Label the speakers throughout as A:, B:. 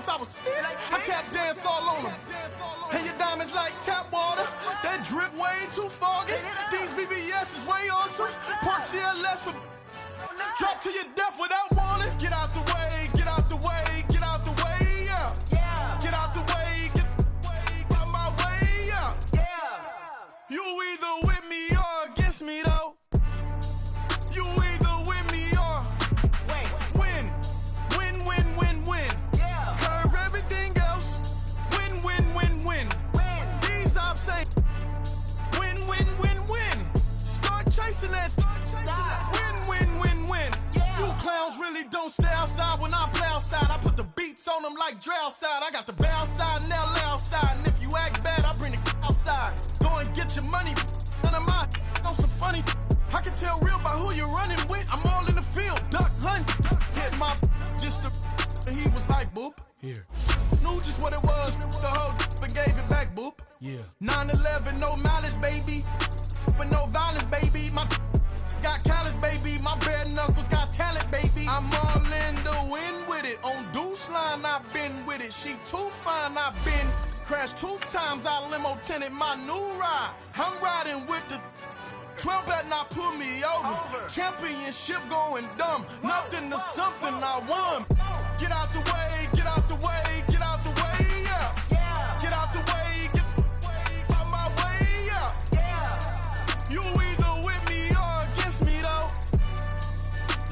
A: I was 6. I tap dance all on them. And your diamonds like tap water. That drip way too foggy. These VVS is way awesome. Park CLS for drop to your death without warning. Get out the way, get out the way, get out the way, yeah. Get out the way, get out my way, yeah. You either with me or against me though. You either with me or win. Win, win, win, win. Curve everything else. Win, win, win, win. These ops say win, win, win, win. Start chasing that. Win, win, win, win. You clowns really don't stay outside when I play outside. I put the beats on them like Dre outside. I got the bow side and LA outside. And if you act bad, I bring the outside. Go and get your money. None of my know some funny. I can tell real by who you're running with. I'm all in the field, duck hunt. Hit my just and he was like, boop. Here. Knew just what it was. The whole and gave it back, boop. Yeah. 9/11, no malice, baby. But no violence, baby. My got callous, baby. My bare knuckles got talent, baby. I'm all in the wind with it. On Deuce line, I've been with it. She too fine, I've been crashed 2 times. I limo tinted my new ride. I'm riding with the 12 better not pull me over. Championship going dumb. Nothing to something I won. Get out the way, get out the way, get out the way, yeah. Get out the way, get out my way, yeah. You either with me or against me though.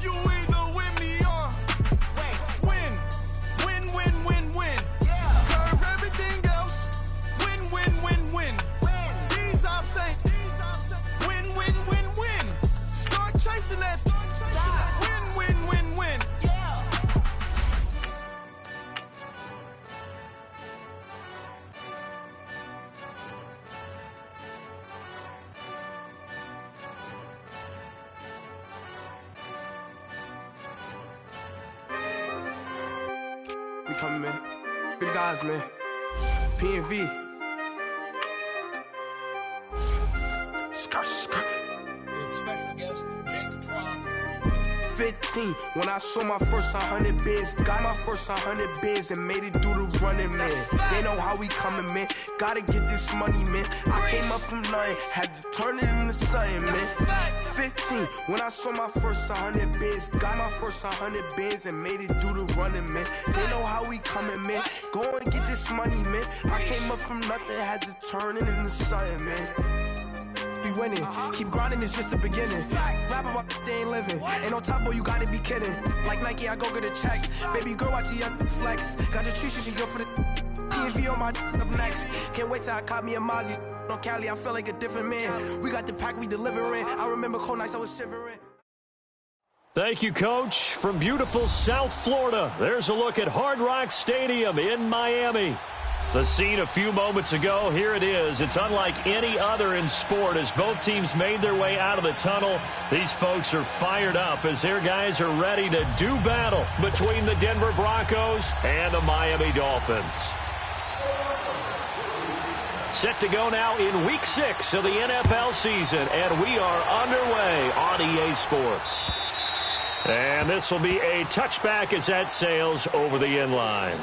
A: You either with me or win. Win, win, win, win. Curve everything else. Win, win, win, win. These ops say win, win, win, win. Start chasing that. Win, win, win, win.
B: We coming, man. Good guys, man. P&V. Skirt, skirt.
C: With special guest, Jake Trough.
B: 15, when I saw my first 100 bids, got my first 100 bids and made it through the running, man. They know how we coming, man. Gotta get this money, man. I came up from nothing, had to turn it into something, man. 15, when I saw my first 100 bids, got my first 100 bids and made it through the running, man. They know how we coming, man. Go and get this money, man. I came up from nothing, had to turn it into something, man. Be winning, keep grinding, it's just the beginning. Rap about they ain't living. Ain't no top boy, you gotta be kidding. Like Nike, I go get a check. Baby girl, watch your flex. Got your tree, she go for the P&V on my up next. Can't wait till I caught me a Mozzie. On Cali, I feel like a different man. We got the pack, we delivering. I remember cold nights, I was shivering.
D: Thank you, Coach. From beautiful South Florida, there's a look at Hard Rock Stadium in Miami. The scene a few moments ago, here it is. It's unlike any other in sport as both teams made their way out of the tunnel. These folks are fired up as their guys are ready to do battle between the Denver Broncos and the Miami Dolphins. Set to go now in Week 6 of the NFL season, and we are underway on EA Sports. And this will be a touchback as that sails over the end line.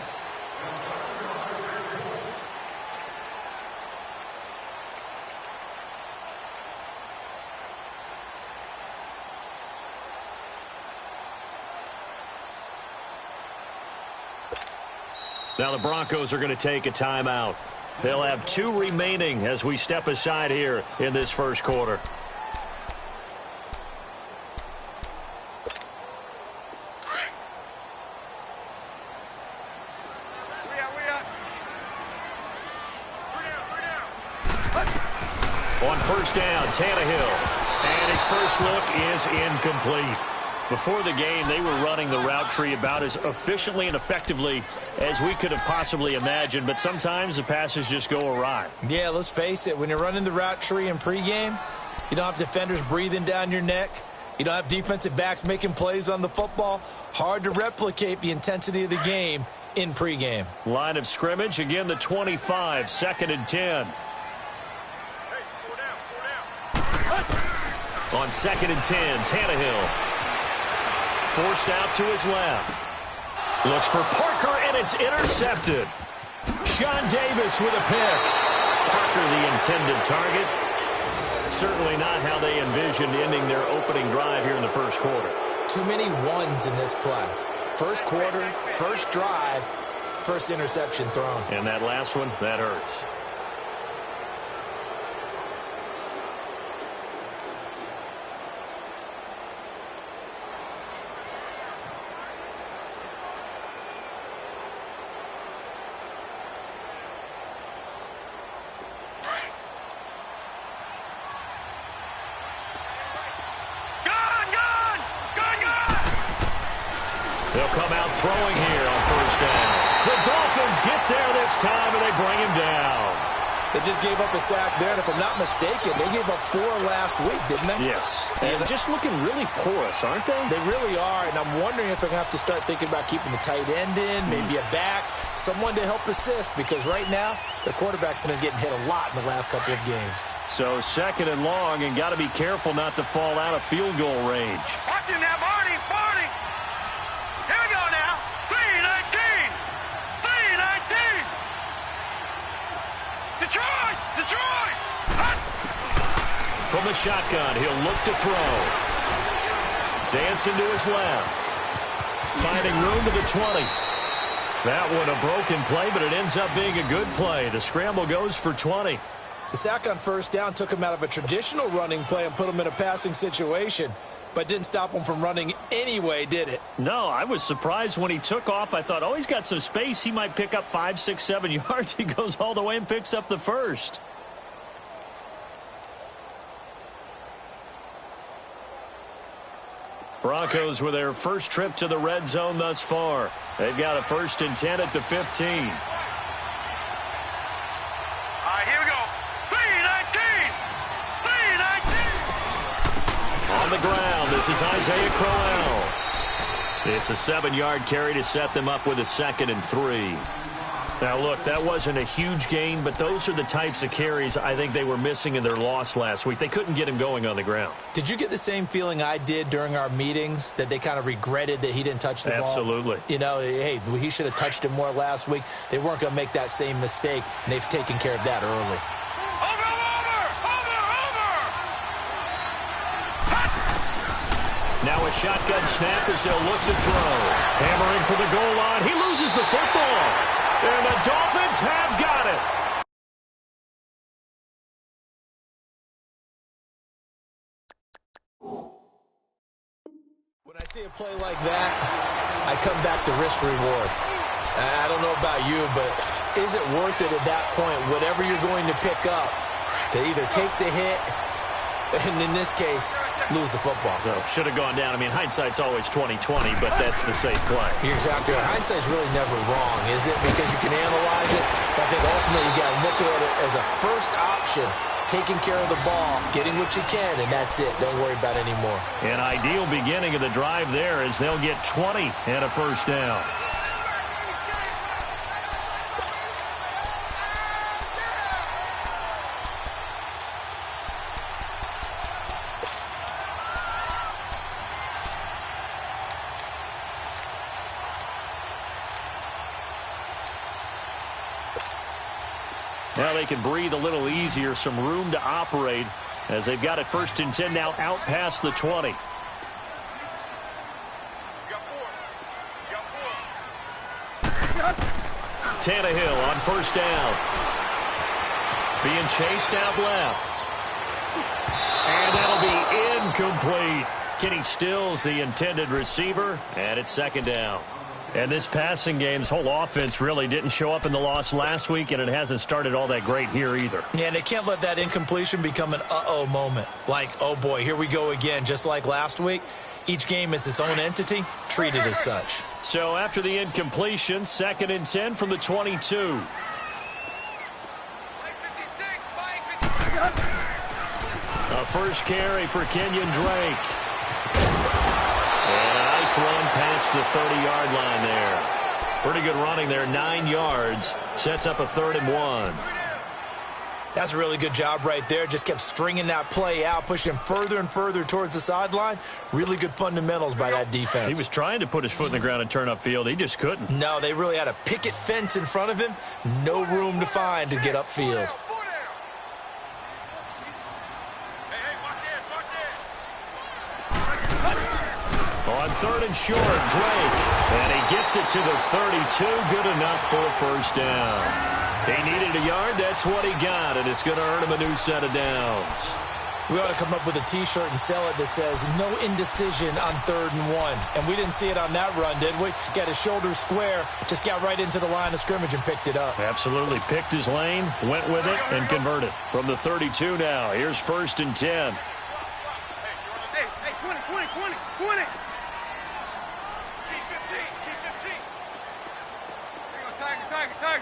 D: Now the Broncos are going to take a timeout. They'll have 2 remaining as we step aside here in this first quarter. On first down, Tannehill. And his first look is incomplete. Before the game, they were running the route tree about as efficiently and effectively as we could have possibly imagined, but sometimes the passes just go awry.
C: Yeah, let's face it, when you're running the route tree in pregame, you don't have defenders breathing down your neck. You don't have defensive backs making plays on the football. Hard to replicate the intensity of the game in pregame.
D: Line of scrimmage, again the 25, 2nd and 10. On 2nd and 10, Tannehill. Forced out to his left. Looks for Parker, and and it's intercepted. Sean Davis with a pick. Parker the intended target. Certainly not how they envisioned ending their opening drive here in the first quarter.
C: Too many ones in this play. First quarter, first drive, first interception thrown.
D: And that last one, that hurts. They'll come out throwing here on first down. The Dolphins get there this time, and they bring him down.
C: They just gave up a sack there, and if I'm not mistaken, they gave up 4 last week, didn't they?
D: Yes. And just looking really porous, aren't they?
C: They really are, and I'm wondering if they're going to have to start thinking about keeping the tight end in, maybe a back, someone to help assist, because right now, their quarterback's been getting hit a lot in the last couple of games.
D: So 2nd and long, and got to be careful not to fall out of field goal range.
E: Watch him now, Barney. Here we go now. 3-19. 3-19. Detroit.
D: From the shotgun, he'll look to throw. Dancing to his left. Finding room to the 20. That one a broken play, but it ends up being a good play. The scramble goes for 20.
C: The sack on first down took him out of a traditional running play and put him in a passing situation, but didn't stop him from running anyway, did it?
D: No, I was surprised when he took off. I thought, oh, he's got some space. He might pick up 5, 6, 7 yards. He goes all the way and picks up the first. Broncos with their first trip to the red zone thus far. They've got a 1st and 10 at the 15.
E: All right, here we go. 3-19.
D: On the ground, this is Isaiah Crowell. It's a 7-yard carry to set them up with a 2nd and 3. Now, look, that wasn't a huge gain, but those are the types of carries I think they were missing in their loss last week. They couldn't get him going on the ground.
C: Did you get the same feeling I did during our meetings, that they kind of regretted that he didn't touch the ball?
D: Absolutely.
C: You know, hey, he should have touched it more last week. They weren't going to make that same mistake, and they've taken care of that early.
D: Now a shotgun snap as they'll look to throw. Hammering for the goal line. He loses the football. And the Dolphins have got it.
C: When I see a play like that, I come back to risk reward. I don't know about you, but is it worth it at that point, whatever you're going to pick up, to either take the hit, and in this case, lose the football?
D: So should have gone down. I mean, hindsight's always 20/20, but that's the safe play.
C: You're exactly right. Hindsight's really never wrong, is it? Because you can analyze it, but I think ultimately you got to look at it as a first option, taking care of the ball, getting what you can, and that's it. Don't worry about it anymore.
D: An ideal beginning of the drive there as they'll get 20 and a 1st down. Now they can breathe a little easier, some room to operate as they've got it 1st and 10 now out past the 20. Tannehill on 1st down. Being chased out left. And that'll be incomplete. Kenny Stills the intended receiver, and it's 2nd down. And this passing game's whole offense really didn't show up in the loss last week, and it hasn't started all that great here either.
C: Yeah, and they can't let that incompletion become an uh-oh moment. Like, oh boy, here we go again, just like last week. Each game is its own entity, treated as such.
D: So after the incompletion, 2nd and 10 from the 22. A first carry for Kenyon Drake. And a nice run past the 30-yard line there. Pretty good running there, 9 yards. Sets up a 3rd and 1.
C: That's a really good job right there. Just kept stringing that play out, pushing him further and further towards the sideline. Really good fundamentals by that defense.
D: He was trying to put his foot in the ground and turn upfield. He just couldn't.
C: No, they really had a picket fence in front of him. No room to find to get upfield.
D: On 3rd and short, Drake. And he gets it to the 32. Good enough for a first down. He needed a yard. That's what he got, and it's going to earn him a new set of downs.
C: We ought to come up with a T-shirt and sell it that says, no indecision on 3rd and 1. And we didn't see it on that run, did we? Got his shoulders square, just got right into the line of scrimmage and picked it up.
D: Absolutely. Picked his lane, went with it, and converted. From the 32 now, here's 1st and 10.
E: Hey, 20. Keep 15. Tiger.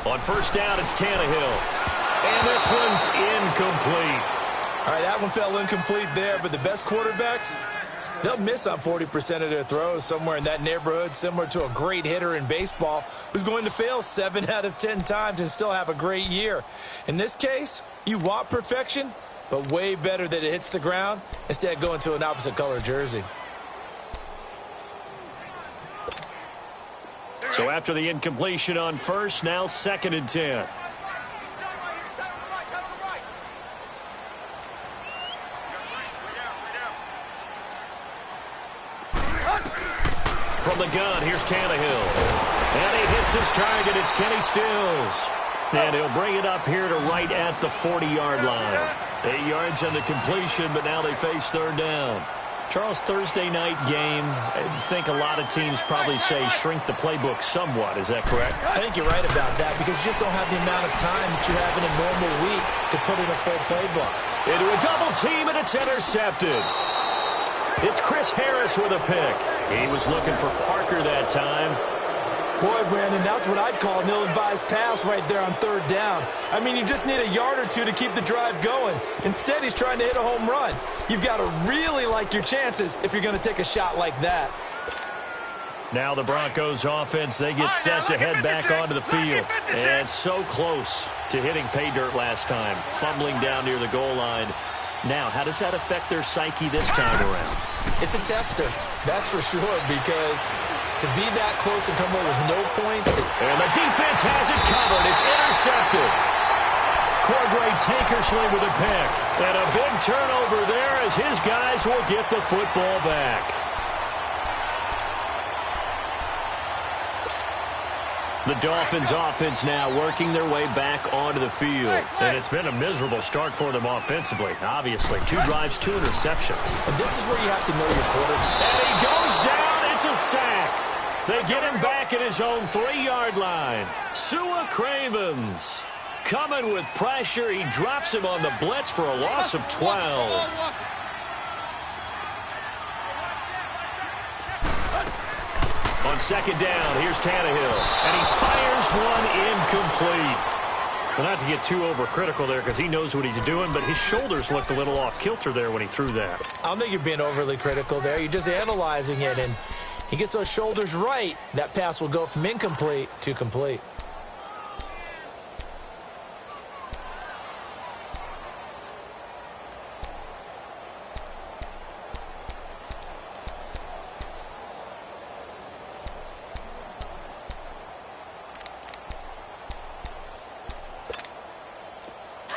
D: On 1st down, it's Tannehill. And this one's incomplete.
C: All right, that one fell incomplete there, but the best quarterbacks, they'll miss on 40% of their throws, somewhere in that neighborhood, similar to a great hitter in baseball who's going to fail 7 out of 10 times and still have a great year. In this case, you want perfection, but way better that it hits the ground instead of going to an opposite color jersey.
D: So after the incompletion on 1st, now 2nd and 10. From the gun, here's Tannehill. And he hits his target. It's Kenny Stills. And he'll bring it up here to right at the 40-yard line. 8 yards on the completion, but now they face 3rd down. Charles, Thursday night game, I think a lot of teams probably say shrink the playbook somewhat. Is that correct?
C: I think you're right about that because you just don't have the amount of time that you have in a normal week to put in a full playbook.
D: Into a double team, and it's intercepted. It's Chris Harris with a pick. He was looking for Parker that time.
C: Boy, Brandon, that's what I'd call an ill-advised pass right there on 3rd down. I mean, you just need a yard or two to keep the drive going. Instead, he's trying to hit a home run. You've got to really like your chances if you're going to take a shot like that.
D: Now the Broncos offense, they get set to head back onto the field. And so close to hitting pay dirt last time, fumbling down near the goal line. Now, how does that affect their psyche this time around?
C: It's a tester, that's for sure, because to be that close and come away with no points.
D: And the defense has it covered. It's intercepted. Cordray Tankersley with a pick. And a big turnover there as his guys will get the football back. The Dolphins offense now working their way back onto the field. And it's been a miserable start for them offensively, obviously. 2 drives, 2 interceptions.
C: And this is where you have to know your quarterback.
D: And he goes down. It's a sack. They get him back at his own 3-yard line. Sua Cravens coming with pressure. He drops him on the blitz for a loss of 12. On 2nd down, here's Tannehill. And he fires one incomplete. Well, not to get too overcritical there because he knows what he's doing, but his shoulders looked a little off kilter there when he threw that.
C: I don't think you're being overly critical there. You're just analyzing it, and he gets those shoulders right. That pass will go from incomplete to complete.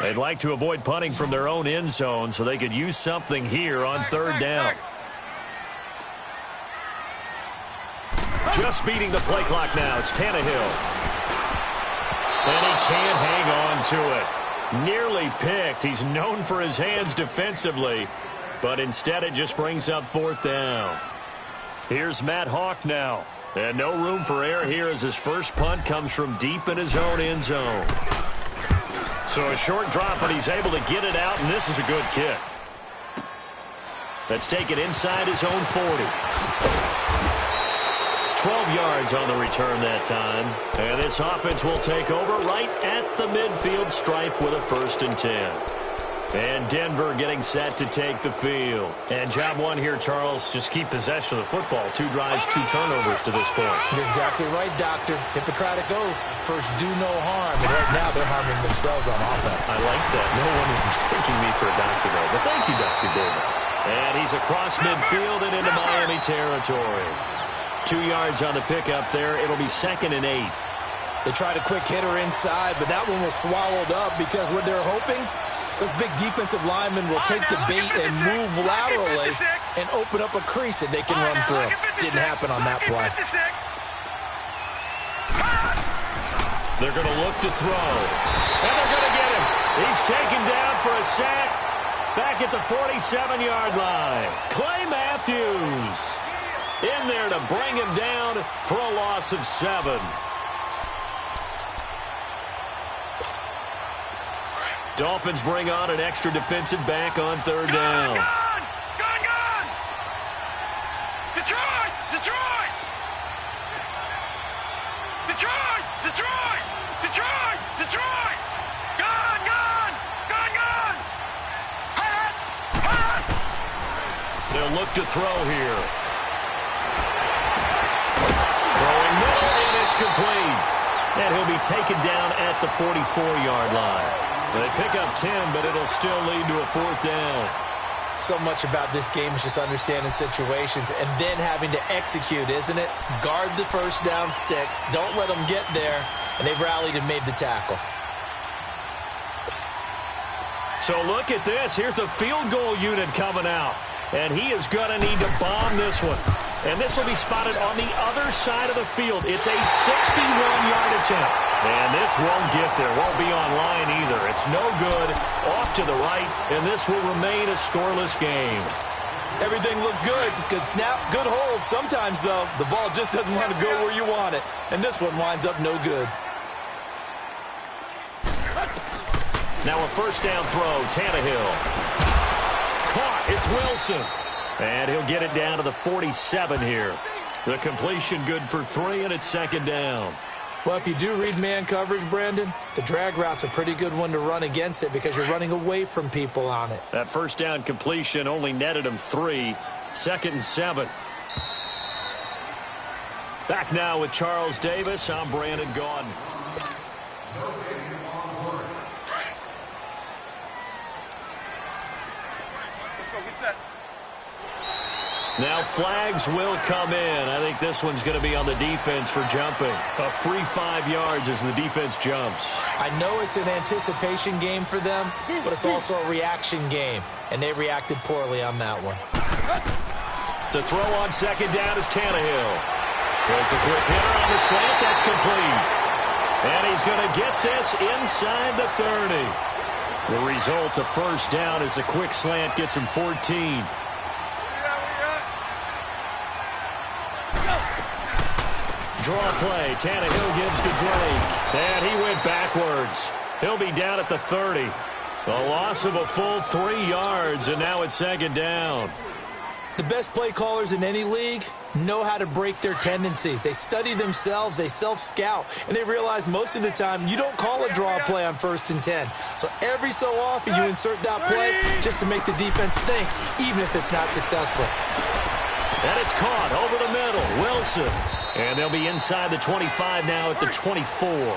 D: They'd like to avoid punting from their own end zone so they could use something here on 3rd down. Just beating the play clock now. It's Tannehill. And he can't hang on to it. Nearly picked. He's known for his hands defensively, but instead it just brings up 4th down. Here's Matt Hawk now. And no room for error here as his first punt comes from deep in his own end zone. So a short drop, but he's able to get it out, and this is a good kick. Let's take it inside his own 40. 12 yards on the return that time. And this offense will take over right at the midfield stripe with a 1st and 10. And Denver getting set to take the field. And job one here, Charles, just keep possession of the football. 2 drives, 2 turnovers to this point.
C: You're exactly right, Doctor. Hippocratic oath. First, do no harm. And right now, they're harming themselves on offense.
D: I like that. No one is mistaking me for a doctor, though. But thank you, Dr. Davis. And he's across midfield and into Miami territory. 2 yards on the pickup there. It'll be 2nd and 8.
C: They tried a quick hitter inside, but that one was swallowed up because what they're hoping, those big defensive linemen will take the bait and move laterally and open up a crease that they can run through. Didn't happen on that play.
D: They're going to look to throw. And they're going to get him. He's taken down for a sack back at the 47-yard line. Clay Matthews in there to bring him down for a loss of 7. Dolphins bring on an extra defensive back on 3rd down.
E: Gone! Detroit! Gone! Hot!
D: They'll look to throw here. Throwing middle, and it's complete. And he'll be taken down at the 44-yard line. They pick up 10, but it'll still lead to a 4th down.
C: So much about this game is just understanding situations and then having to execute, isn't it? Guard the first down sticks. Don't let them get there. And they've rallied and made the tackle.
D: So look at this. Here's the field goal unit coming out. And he is going to need to bomb this one. And this will be spotted on the other side of the field. It's a 61-yard attempt. And this won't get there. Won't be on line either. It's no good. Off to the right. And this will remain a scoreless game.
C: Everything looked good. Good snap, good hold. Sometimes, though, the ball just doesn't want to go where you want it. And this one winds up no good.
D: Now a first down throw. Tannehill. Caught. It's Wilson. And he'll get it down to the 47 here. The completion good for 3, and it's 2nd down.
C: Well, if you do read man coverage, Brandon, the drag route's a pretty good one to run against it because you're running away from people on it.
D: That first down completion only netted him 3. 2nd and 7. Back now with Charles Davis. I'm Brandon Gaudin. Now flags will come in. I think this one's going to be on the defense for jumping. A free 5 yards as the defense jumps.
C: I know it's an anticipation game for them, but it's also a reaction game, and they reacted poorly on that one.
D: To throw on 2nd down is Tannehill. Throws a quick hitter on the slant. That's complete. And he's going to get this inside the 30. The result of first down is a quick slant gets him 14. Draw play. Tannehill gives to Drake. And he went backwards. He'll be down at the 30. A loss of a full 3 yards, and now it's 2nd down.
C: The best play callers in any league know how to break their tendencies. They study themselves, they self-scout, and they realize most of the time you don't call a draw play on 1st and 10. So every so often you insert that play just to make the defense think, even if it's not successful.
D: And it's caught over the middle. Wilson. And they'll be inside the 25 now at the 24.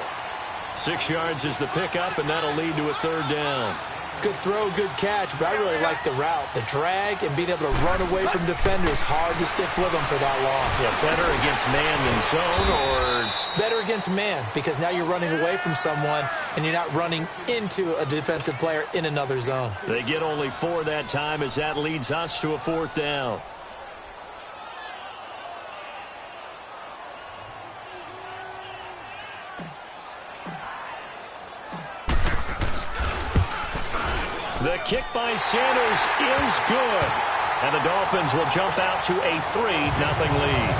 D: 6 yards is the pickup, and that'll lead to a 3rd down.
C: Good throw, good catch, but I really like the route. The drag and being able to run away from defenders, hard to stick with them for that long.
D: Yeah, better against man than zone, or?
C: Better against man, because now you're running away from someone, and you're not running into a defensive player in another zone.
D: They get only 4 that time as that leads us to a 4th down. The kick by Sanders is good. And the Dolphins will jump out to a 3-0 lead.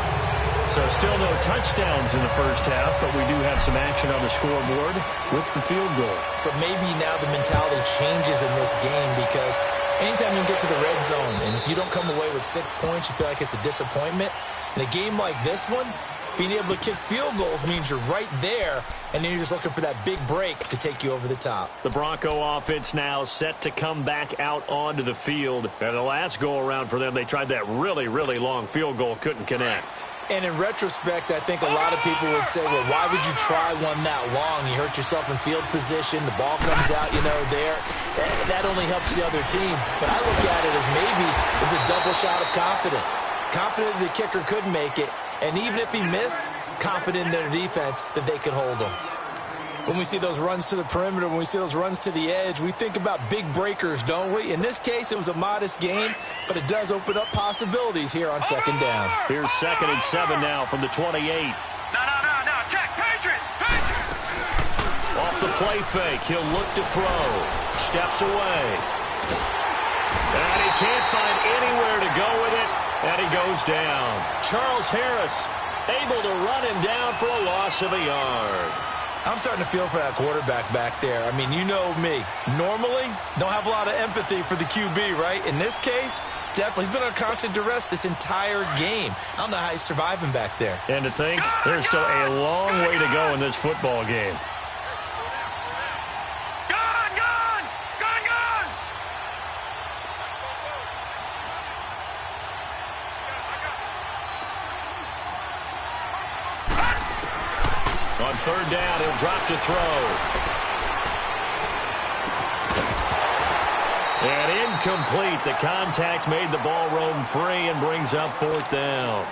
D: So still no touchdowns in the first half, but we do have some action on the scoreboard with the field goal.
C: So maybe now the mentality changes in this game because anytime you get to the red zone and if you don't come away with 6 points, you feel like it's a disappointment. In a game like this one, Being able to kick field goals means you're right there, and then you're just looking for that big break to take you over the top.
D: The Bronco offense now set to come back out onto the field. And the last go-around for them, they tried that really, really long field goal, couldn't connect.
C: And in retrospect, I think a lot of people would say, well, why would you try one that long? You hurt yourself in field position. The ball comes out, there. That only helps the other team. But I look at it as maybe it's a double shot of confidence. Confident the kicker could make it. And even if he missed, confident in their defense that they could hold him. When we see those runs to the perimeter, when we see those runs to the edge, we think about big breakers, don't we? In this case, it was a modest game, but it does open up possibilities here on second down.
D: Here's 2nd and 7 now from the 28.
E: No. Check. Patriot.
D: Off the play fake, he'll look to throw. Steps away. And he can't find anywhere to go with it, and he goes down. Charles Harris able to run him down for a loss of a yard.
C: I'm starting to feel for that quarterback back there. I mean, you know me. Normally, don't have a lot of empathy for the QB, right? In this case, definitely. He's been on constant duress this entire game. I don't know how he's surviving back there.
D: And to think, there's still a long way to go in this football game. On 3rd down, he'll drop to throw. And incomplete. The contact made the ball roam free and brings up 4th down.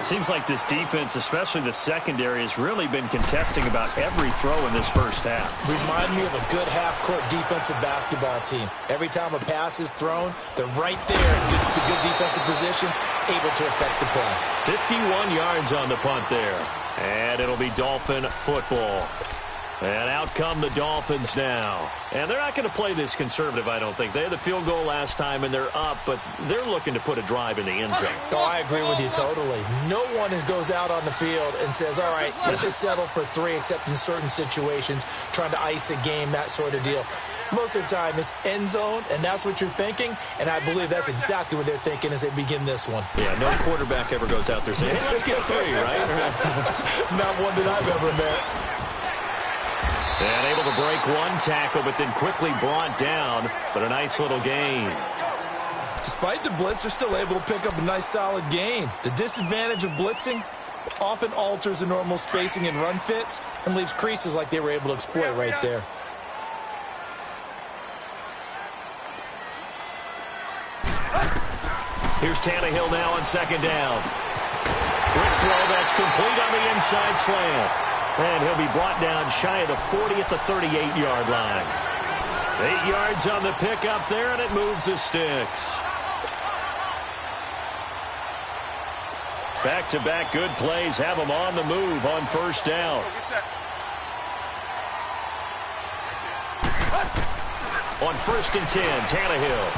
D: Seems like this defense, especially the secondary, has really been contesting about every throw in this first half.
C: Remind me of a good half-court defensive basketball team. Every time a pass is thrown, they're right there in good defensive position, able to affect the play.
D: 51 yards on the punt there. And it'll be Dolphin football. And out come the Dolphins now. And they're not going to play this conservative, I don't think. They had the field goal last time, and they're up, but they're looking to put a drive in the end zone.
C: Oh, I agree with you totally. No one goes out on the field and says, all right, let's just settle for 3, except in certain situations, trying to ice a game, that sort of deal. Most of the time, it's end zone, and that's what you're thinking, and I believe that's exactly what they're thinking as they begin this one.
D: Yeah, no quarterback ever goes out there saying, hey, let's get 3, right?
C: Not one that I've ever met.
D: And able to break one tackle, but then quickly brought down, but a nice little gain.
C: Despite the blitz, they're still able to pick up a nice, solid gain. The disadvantage of blitzing often alters the normal spacing and run fits and leaves creases like they were able to exploit right there.
D: Here's Tannehill now on 2nd down. Quick throw that's complete on the inside slant. And he'll be brought down shy of the 40 at the 38-yard line. 8 yards on the pickup there, and it moves the sticks. Back-to-back good plays have him on the move on 1st down. On 1st and 10, Tannehill.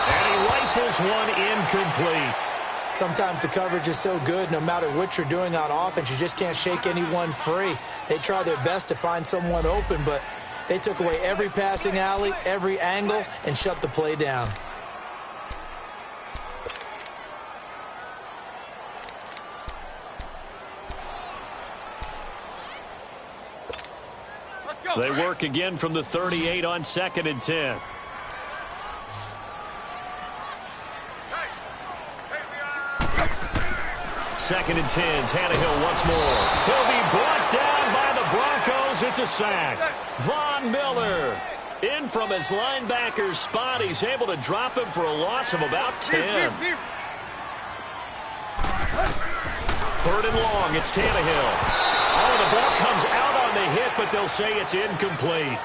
D: And he rifles one incomplete.
C: Sometimes the coverage is so good, no matter what you're doing on offense, you just can't shake anyone free. They try their best to find someone open, but they took away every passing alley, every angle, and shut the play down.
D: They work again from the 38 on 2nd and 10. Second and 10, Tannehill once more. He'll be brought down by the Broncos. It's a sack. Von Miller in from his linebacker spot. He's able to drop him for a loss of about 10. 3rd and long, it's Tannehill. Oh, the ball comes out on the hit, but they'll say it's incomplete.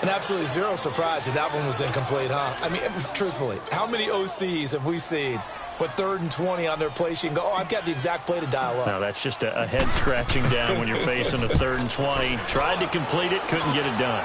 C: And absolutely zero surprise that one was incomplete, huh? I mean, truthfully, how many OCs have we seen with 3rd and 20 on their play sheet and go, oh, I've got the exact play to dial up?
D: No, that's just a head scratching down when you're facing a 3rd and 20. Tried to complete it, couldn't get it done.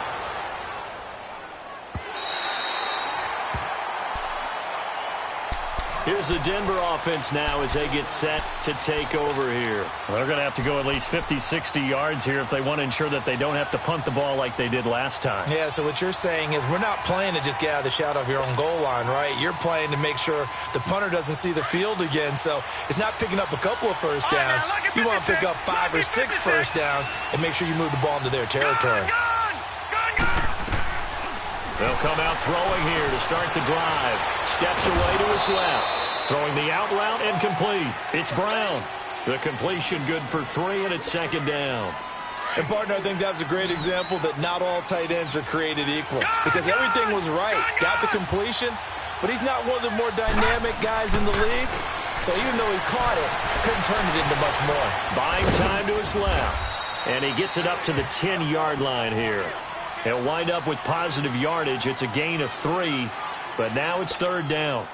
D: Here's the Denver offense now as they get set to take over here.
F: Well, they're going to have to go at least 50, 60 yards here if they want to ensure that they don't have to punt the ball like they did last time.
C: Yeah, so what you're saying is we're not playing to just get out of the shadow of your own goal line, right? You're playing to make sure the punter doesn't see the field again. So it's not picking up a couple of first downs. You want to pick up 5 or 6 first downs and make sure you move the ball into their territory.
D: They'll come out throwing here to start the drive. Steps away to his left. Throwing the out route and complete. It's Brown. The completion good for 3, and it's second down.
C: And, partner, I think that's a great example that not all tight ends are created equal. Because everything was right. Got the completion, but he's not one of the more dynamic guys in the league. So even though he caught it, couldn't turn it into much more.
D: Buying time to his left. And he gets it up to the 10-yard line here. He'll wind up with positive yardage. It's a gain of 3, but now it's third down.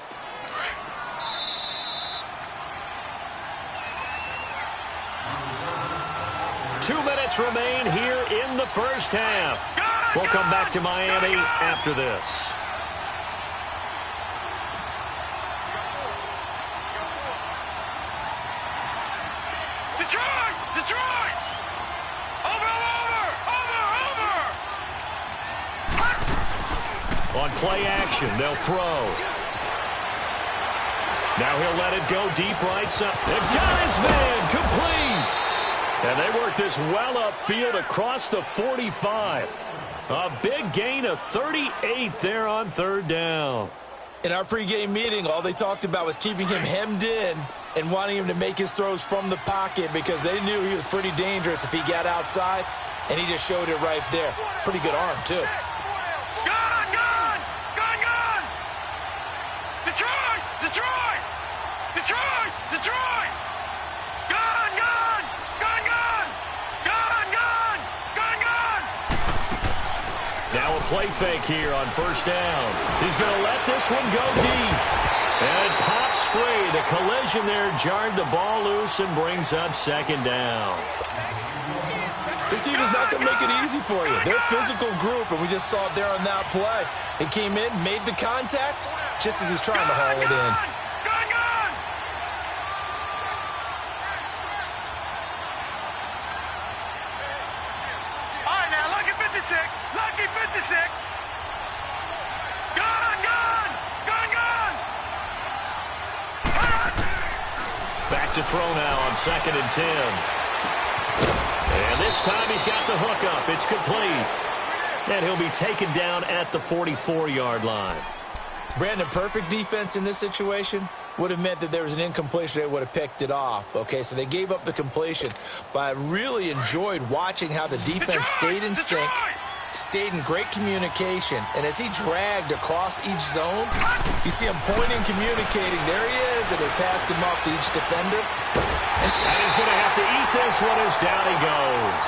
D: Two minutes remain here in the first half. We'll come back to Miami after this.
E: Detroit! Over!
D: On play action, they'll throw. Now he'll let it go deep right side. They've got his man complete. And they work this well upfield across the 45. A big gain of 38 there on third down.
C: In our pregame meeting, all they talked about was keeping him hemmed in and wanting him to make his throws from the pocket because they knew he was pretty dangerous if he got outside, and he just showed it right there. Pretty good arm, too.
E: Detroit!
D: Now a play fake here on first down. He's going to let this one go deep. And it pops free. The collision there jarred the ball loose and brings up second down.
C: This team is not going to make it easy for you. They're a physical group, and we just saw it there on that play. He came in, made the contact, just as he's trying to haul it in.
E: Lucky 56. Gone.
D: Back to throw now on 2nd and 10. And this time he's got the hook up. It's complete. And he'll be taken down at the 44-yard line.
C: Brandon, perfect defense in this situation would have meant that there was an incompletion. They would have picked it off. Okay, so they gave up the completion. But I really enjoyed watching how the defense stayed in sync, stayed in great communication, and as he dragged across each zone, you see him pointing, communicating. There he is, and they passed him off to each defender.
D: And he's going to have to eat this one as down he goes.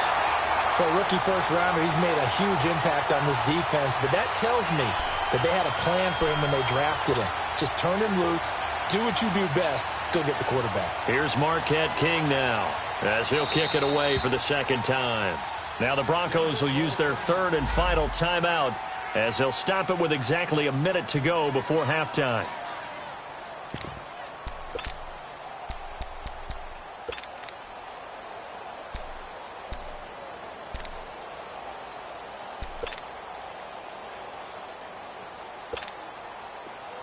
C: For a rookie first-rounder, he's made a huge impact on this defense, but that tells me that they had a plan for him when they drafted him. Just turn him loose, do what you do best, go get the quarterback.
D: Here's Marquette King now, as he'll kick it away for the second time. Now the Broncos will use their third and final timeout as they'll stop it with exactly a minute to go before halftime.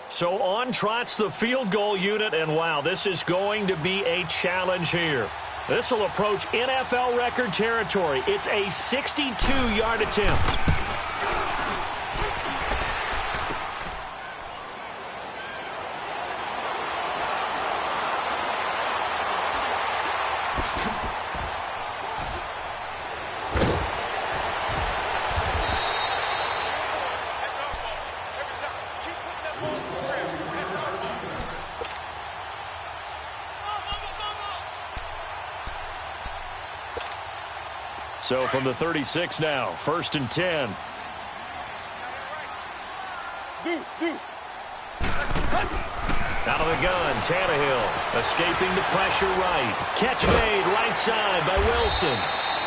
D: So on trots the field goal unit, and wow, this is going to be a challenge here. This will approach NFL record territory. It's a 62-yard attempt. So from the 36 now, 1st and 10. Out of the gun, Tannehill escaping the pressure right. Catch made right side by Wilson.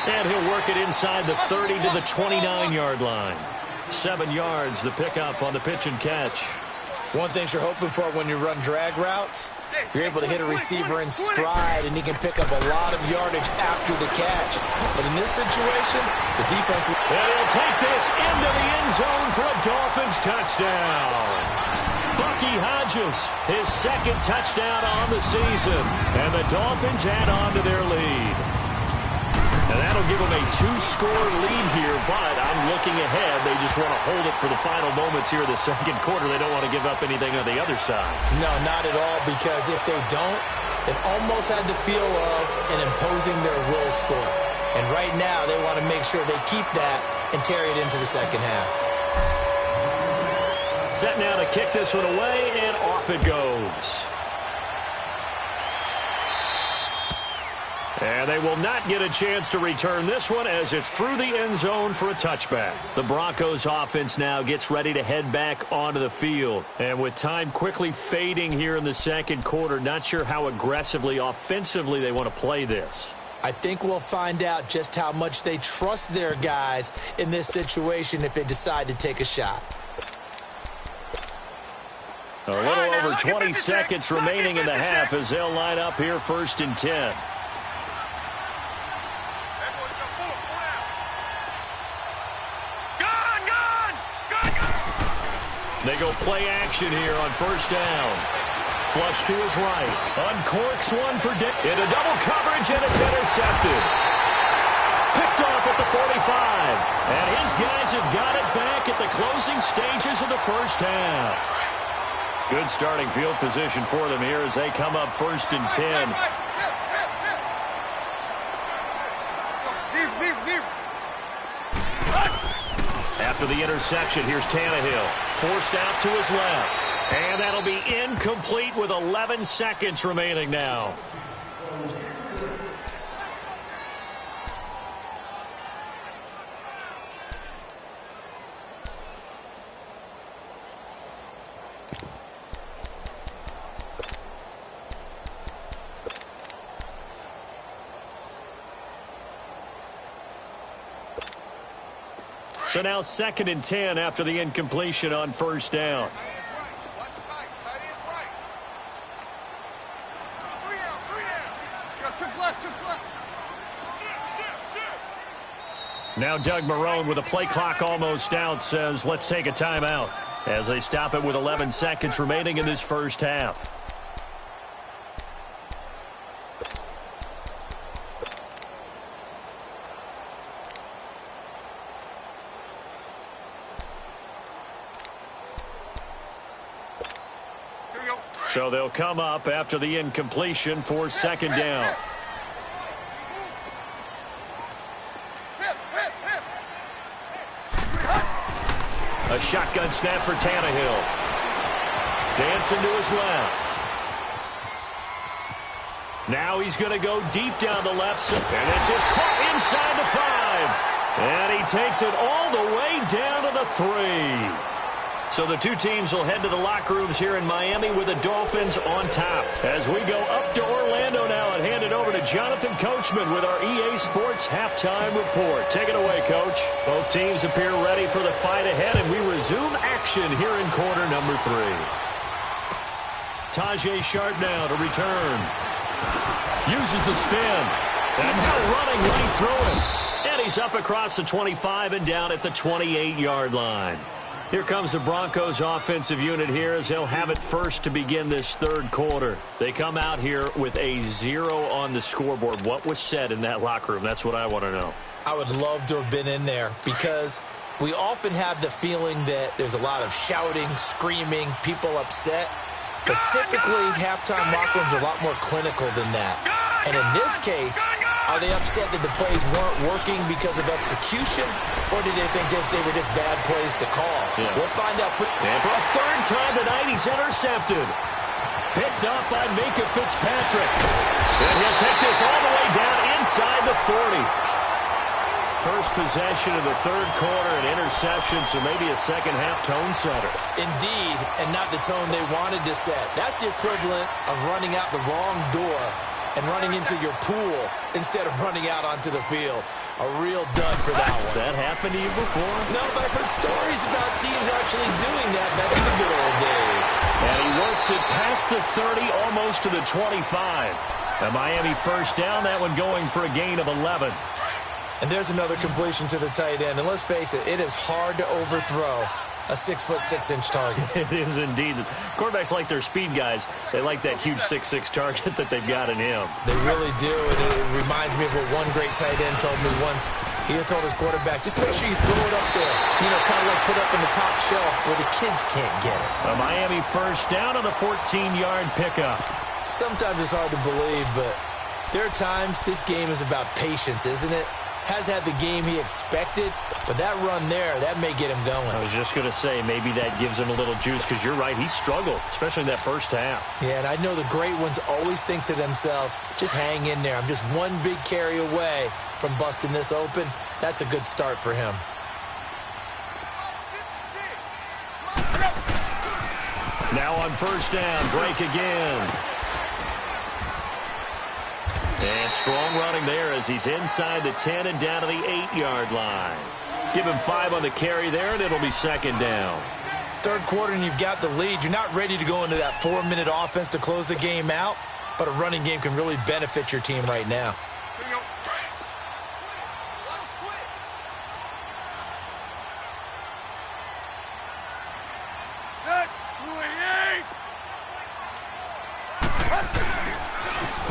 D: And he'll work it inside the 30 to the 29-yard line. 7 yards, the pickup on the pitch and catch.
C: One thing you're hoping for when you run drag routes, you're able to hit a receiver in stride, and he can pick up a lot of yardage after the catch. But in this situation, the defense...
D: And he'll take this into the end zone for a Dolphins touchdown. Bucky Hodges, his second touchdown on the season. And the Dolphins add on to their lead. And that'll give them a 2-score lead here, but I'm looking ahead. They just want to hold it for the final moments here of the second quarter. They don't want to give up anything on the other side.
C: No, not at all, because if they don't, it almost had the feel of an imposing their will score. And right now, they want to make sure they keep that and carry it into the second half.
D: Set now to kick this one away, and off it goes. And they will not get a chance to return this one as it's through the end zone for a touchback. The Broncos offense now gets ready to head back onto the field. And with time quickly fading here in the second quarter, not sure how aggressively, offensively they want to play this.
C: I think we'll find out just how much they trust their guys in this situation if they decide to take a shot.
D: A little over 20 seconds remaining in the half as they'll line up here 1st and 10. They go play action here on 1st down. Flush to his right. Uncorks one for Dick. Into double coverage, and it's intercepted. Picked off at the 45. And his guys have got it back at the closing stages of the first half. Good starting field position for them here as they come up 1st and 10. After the interception, here's Tannehill. Forced out to his left. And that'll be incomplete with 11 seconds remaining now. So now 2nd and 10 after the incompletion on 1st down. Now Doug Marrone with a play clock almost out says let's take a timeout as they stop it with 11 seconds remaining in this first half. So they'll come up after the incompletion for 2nd down. A shotgun snap for Tannehill. Dancing to his left. Now he's going to go deep down the left side. And this is caught inside the 5. And he takes it all the way down to the 3. So the two teams will head to the locker rooms here in Miami with the Dolphins on top. As we go up to Orlando now and hand it over to Jonathan Coachman with our EA Sports Halftime Report. Take it away, Coach. Both teams appear ready for the fight ahead, and we resume action here in quarter number 3. Tajay Sharp now to return. Uses the spin. And now running right through him. And he's up across the 25 and down at the 28-yard line. Here comes the Broncos offensive unit here as they'll have it first to begin this third quarter. They come out here with a 0 on the scoreboard. What was said in that locker room? That's what I want to know.
C: I would love to have been in there because we often have the feeling that there's a lot of shouting, screaming, people upset. But typically, halftime locker rooms are a lot more clinical than that. And in this case, are they upset that the plays weren't working because of execution, or did they think they were just bad plays to call? Yeah. We'll find out.
D: And for a 3rd time tonight, he's intercepted. Picked up by Minka Fitzpatrick. And he'll take this all the way down inside the 40. First possession of the third quarter, an interception, so maybe a second-half tone setter.
C: Indeed, and not the tone they wanted to set. That's the equivalent of running out the wrong door and running into your pool instead of running out onto the field. A real dud for that one.
D: Has that happened to you before?
C: No, but I've heard stories about teams actually doing that back in the good old days.
D: And he works it past the 30, almost to the 25. A Miami first down, that one going for a gain of 11.
C: And there's another completion to the tight end. And let's face it, it is hard to overthrow a 6'6" target.
D: It is indeed. Quarterbacks like their speed guys. They like that huge 6'6" target that they've got in him.
C: They really do, and it reminds me of what one great tight end told me once. He had told his quarterback, just make sure you throw it up there. You know, kind of like put up in the top shelf where the kids can't get it.
D: A Miami first down on the 14-yard pickup.
C: Sometimes it's hard to believe, but there are times this game is about patience, isn't it? Has had the game he expected, but that run there, that may get him going.
D: I was just going to say, maybe that gives him a little juice, because you're right, he struggled, especially in that first half.
C: Yeah, and I know the great ones always think to themselves, just hang in there. I'm just one big carry away from busting this open. That's a good start for him.
D: Now on first down, Drake again. And strong running there as he's inside the 10 and down to the 8-yard line. Give him 5 on the carry there, and it'll be second down.
C: Third quarter, and you've got the lead. You're not ready to go into that 4-minute offense to close the game out, but a running game can really benefit your team right now.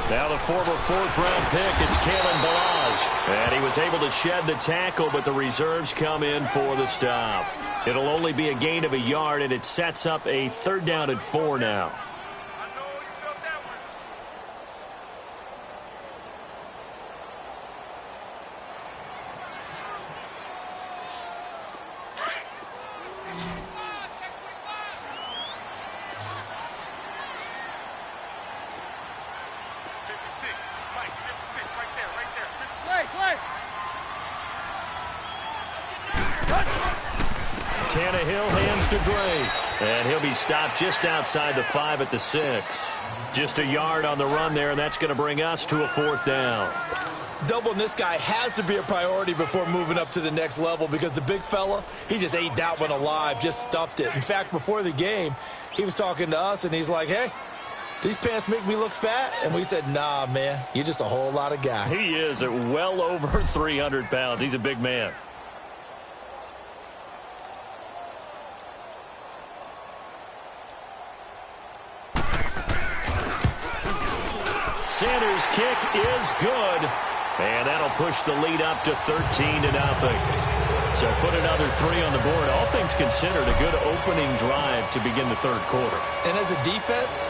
D: Now the former 4th-round pick, it's Kalen Ballage. And he was able to shed the tackle, but the reserves come in for the stop. It'll only be a gain of a yard, and it sets up a 3rd down and 4 now. Tannehill hands to Drake. And he'll be stopped just outside the 5 at the 6. Just a yard on the run there, and that's going to bring us to a 4th down.
C: Doubling this guy has to be a priority before moving up to the next level, because the big fella, he just ate that one alive, just stuffed it. In fact, before the game, he was talking to us, and he's like, hey, these pants make me look fat? And we said, nah, man, you're just a whole lot of guy.
D: He is at well over 300 pounds. He's a big man. Sanders' kick is good. And that'll push the lead up to 13-0. So put another 3 on the board. All things considered, a good opening drive to begin the 3rd quarter.
C: And as a defense,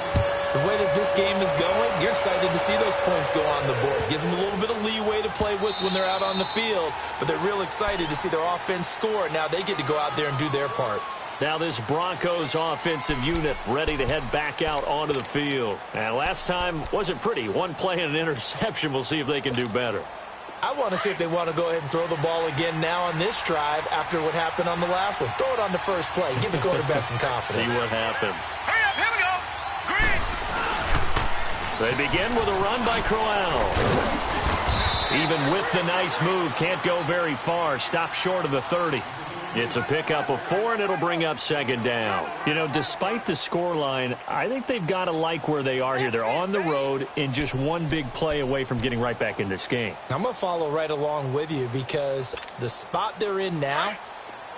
C: the way that this game is going, you're excited to see those points go on the board. Gives them a little bit of leeway to play with when they're out on the field, but they're real excited to see their offense score. Now they get to go out there and do their part.
D: Now this Broncos offensive unit ready to head back out onto the field. And last time wasn't pretty. One play and an interception. We'll see if they can do better.
C: I want to see if they want to go ahead and throw the ball again now on this drive after what happened on the last one. Throw it on the first play. Give the quarterback some confidence.
D: See what happens.
E: Hurry up, here we go. Green.
D: They begin with a run by Crowell. Even with the nice move, can't go very far. Stop short of the 30. It's a pickup of 4, and it'll bring up 2nd down. You know, despite the scoreline, I think they've got to like where they are here. They're on the road and just one big play away from getting right back in this game.
C: I'm going to follow right along with you, because the spot they're in now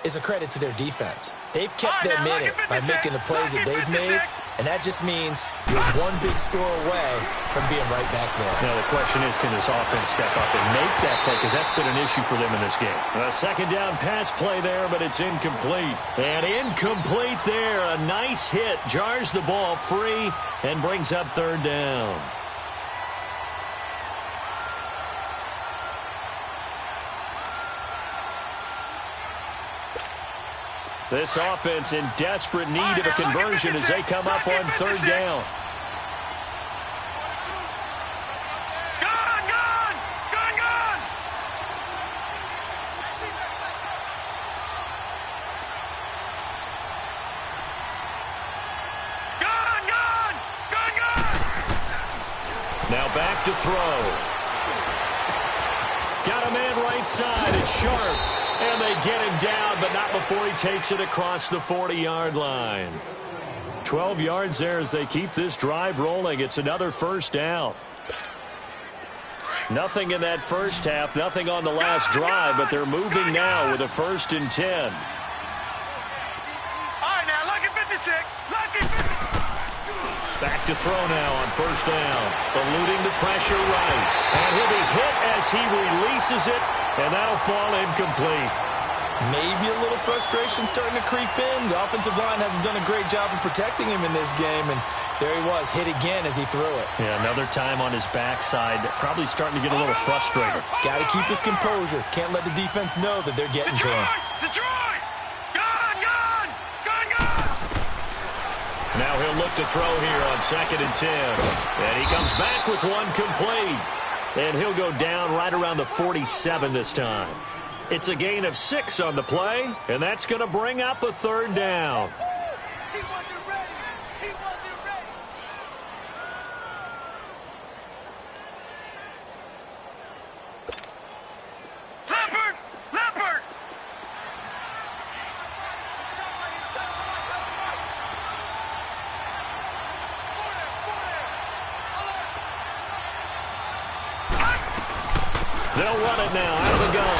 C: is a credit to their defense. They've kept them in it by making the plays that they've made, and that just means you're one big score away from being right back there.
D: Now the question is, can this offense step up and make that play, because that's been an issue for them in this game. A 2nd down pass play there, but it's incomplete. And incomplete there. A nice hit. Jars the ball free and brings up 3rd down. This offense in desperate need of a conversion as they come up on 3rd down.
E: Gone!
D: Now now back to throw. Got a man right side. It's Sharp. And they get him down, but not before he takes it across the 40-yard line. 12 yards there as they keep this drive rolling. It's another first down. Nothing in that first half, nothing on the last drive, but they're moving now with a 1st and 10.
E: All right, now, lucky 56. Lucky 56.
D: Back to throw now on 1st down. Eluding the pressure right. And he'll be hit as he releases it, and that'll fall incomplete.
C: Maybe a little frustration starting to creep in. The offensive line hasn't done a great job of protecting him in this game, and there he was, hit again as he threw it.
D: Yeah, another time on his backside, probably starting to get a little frustrated.
C: Got to keep his composure. Can't let the defense know that they're getting to him.
E: Detroit! Gun!
D: Now he'll look to throw here on 2nd and 10. And he comes back with one complete. And he'll go down right around the 47 this time. It's a gain of 6 on the play, and that's going to bring up a 3rd down.
E: He wasn't ready. He wasn't ready. Leopard!
D: They'll run it now out of the gun.